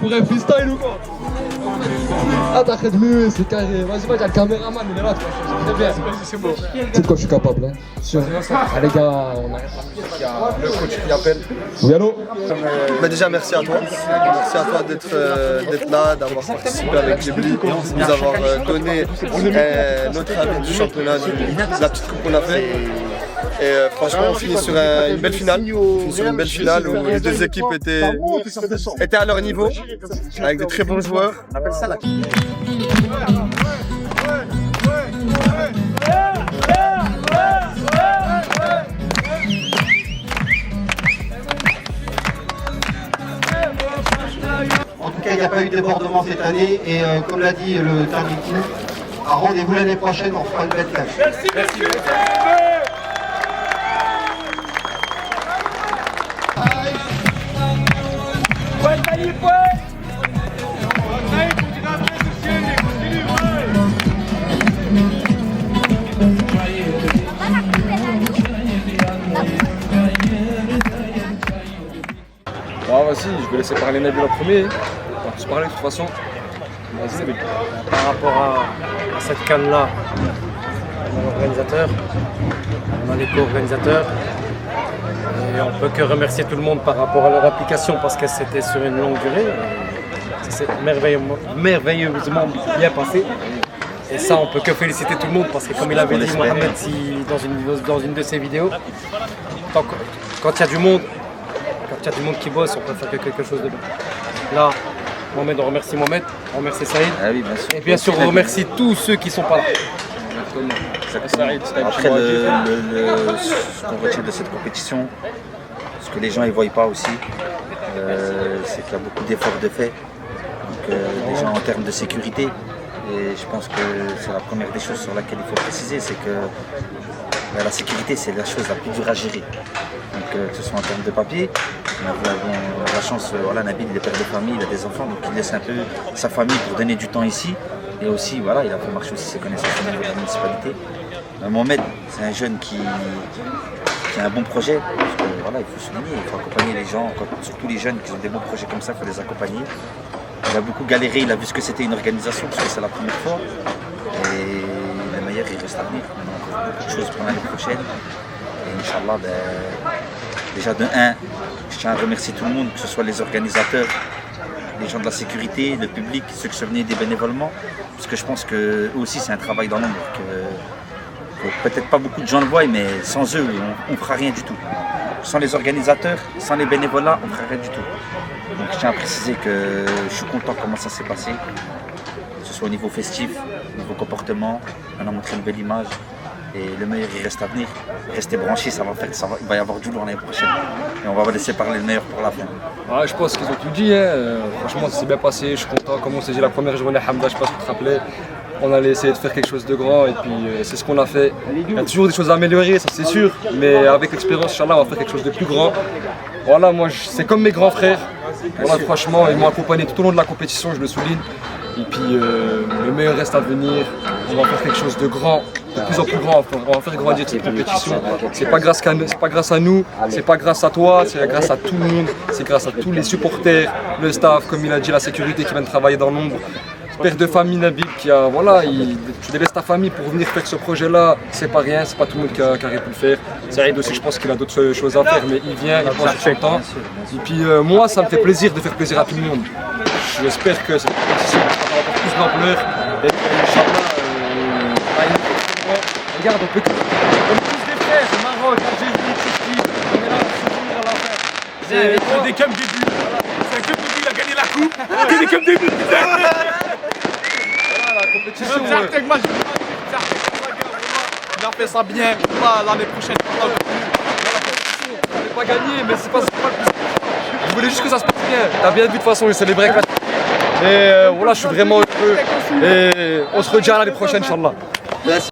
[SPEAKER 3] Pour un freestyle ou quoi? Ah t'as fait de mieux, c'est carré. Vas-y, le caméraman, il est là, tu vois, très bien.
[SPEAKER 2] C'est beau.
[SPEAKER 3] Tu sais de quoi je suis capable, hein? Sûr. Ah les gars, on arrête. Il y a le coach qui appelle. Oui, allô?
[SPEAKER 11] Bah déjà merci à toi. Merci à toi d'être là, d'avoir participé avec Ghibli, de nous avoir donné notre avis du championnat, de la petite coupe qu'on a fait. Et franchement on finit sur une belle finale. On finit sur une belle finale où les deux équipes étaient à leur niveau, avec de très bons joueurs. On appelle ça la
[SPEAKER 7] En tout cas, il n'y a pas eu de débordement cette année et comme l'a dit le dernier team, rendez-vous l'année prochaine, on fera une belle classe.
[SPEAKER 2] Merci.
[SPEAKER 20] Bon, vas-y, je vais laisser parler Nabil en premier. On va tous parler de toute façon. Vas-y, Nabil.
[SPEAKER 6] Par rapport à cette canne-là, on a l'organisateur, on a les co-organisateurs. Et on ne peut que remercier tout le monde par rapport à leur application parce que c'était sur une longue durée. Ça s'est merveilleusement bien passé. Et ça, on peut que féliciter tout le monde parce que comme il avait dit Mohamed dans une de ses vidéos, quand il y a du monde, qui bosse, on peut faire quelque chose de bien. Là, Mohamed, on remercie Mohamed, on remercie Saïd.
[SPEAKER 21] Ah oui, bien sûr.
[SPEAKER 6] Et bien sûr, on remercie tous ceux qui ne sont pas là.
[SPEAKER 21] Après, ce qu'on retient de cette compétition, ce que les gens ne voient pas aussi, c'est qu'il y a beaucoup d'efforts de fait. Donc, déjà en termes de sécurité, et je pense que c'est la première des choses sur laquelle il faut préciser, c'est que la sécurité, c'est la chose la plus dure à gérer. Donc, que ce soit en termes de papier, on a la chance, voilà, Nabil il est père de famille, il a des enfants, donc il laisse un peu sa famille pour donner du temps ici. Et aussi, voilà, il a fait marcher aussi ses connaissances au niveau de la municipalité. Mohamed, c'est un jeune qui a un bon projet. Parce que, voilà, il faut souligner, il faut accompagner les gens, surtout les jeunes qui ont des bons projets comme ça, il faut les accompagner. Il a beaucoup galéré, il a vu ce que c'était une organisation, parce que c'est la première fois. Et le meilleur, il reste à venir. On a encore beaucoup de choses pour l'année prochaine. Et Inch'Allah, déjà de 1, je tiens à remercier tout le monde, que ce soit les organisateurs, les gens de la sécurité, le public, ceux qui sont venus aider bénévolement, parce que je pense que eux aussi c'est un travail dans l'ombre, que peut-être pas beaucoup de gens le voient, mais sans eux on ne fera rien du tout. Sans les organisateurs, sans les bénévolats, on ne fera rien du tout. Donc je tiens à préciser que je suis content comment ça s'est passé, que ce soit au niveau festif, au niveau comportement, on a montré une belle image. Et le meilleur il reste à venir. Restez branchés, il va y avoir du lourd l'année prochaine. Et on va laisser parler le meilleur pour la fin.
[SPEAKER 20] Ouais, je pense qu'ils ont tout dit. Franchement, ça s'est bien passé. Je suis content. Comme on s'est dit la première journée, Hamda, je sais pas si tu te rappelais. On allait essayer de faire quelque chose de grand et puis c'est ce qu'on a fait. Il y a toujours des choses à améliorer, ça c'est sûr. Mais avec l'expérience, Inch'Allah, on va faire quelque chose de plus grand. Voilà, moi, c'est comme mes grands frères. Voilà, franchement, ils m'ont accompagné tout au long de la compétition, je le souligne. Et puis, le meilleur reste à venir. On va faire quelque chose de grand, de plus en plus grand. On va faire grandir cette compétition. C'est pas grâce à nous, c'est pas grâce à toi, c'est grâce à tout le monde. C'est grâce à tous les supporters, le staff, comme il a dit, la sécurité qui vient de travailler dans l'ombre. Père de famille Nabil qui a, voilà, tu délaisses ta famille pour venir faire ce projet-là, c'est pas rien, c'est pas tout le monde qui a pu le faire. Saïd aussi, je pense qu'il a d'autres choses à faire, mais il vient, il prend son temps. Et puis moi, ça me fait plaisir de faire plaisir à tout le monde. J'espère que cette compétition va avoir plus d'ampleur. Et Inch'Allah, regarde, on est tous des frères, le Maroc, l'Algérie, Turquie, on est là pour soutenir à la fin.
[SPEAKER 18] C'est des comme début. C'est un comme début, il a gagné la coupe. C'est des comme début.
[SPEAKER 3] Il a fait ça bien, l'année prochaine.
[SPEAKER 20] On n'a pas gagné, mais c'est pas le plus. Je voulais juste que ça se passe bien. T'as bien vu de toute façon, il célébrait avec la. Et voilà, je suis vraiment heureux. Et on se redit à l'année prochaine, Inch'Allah.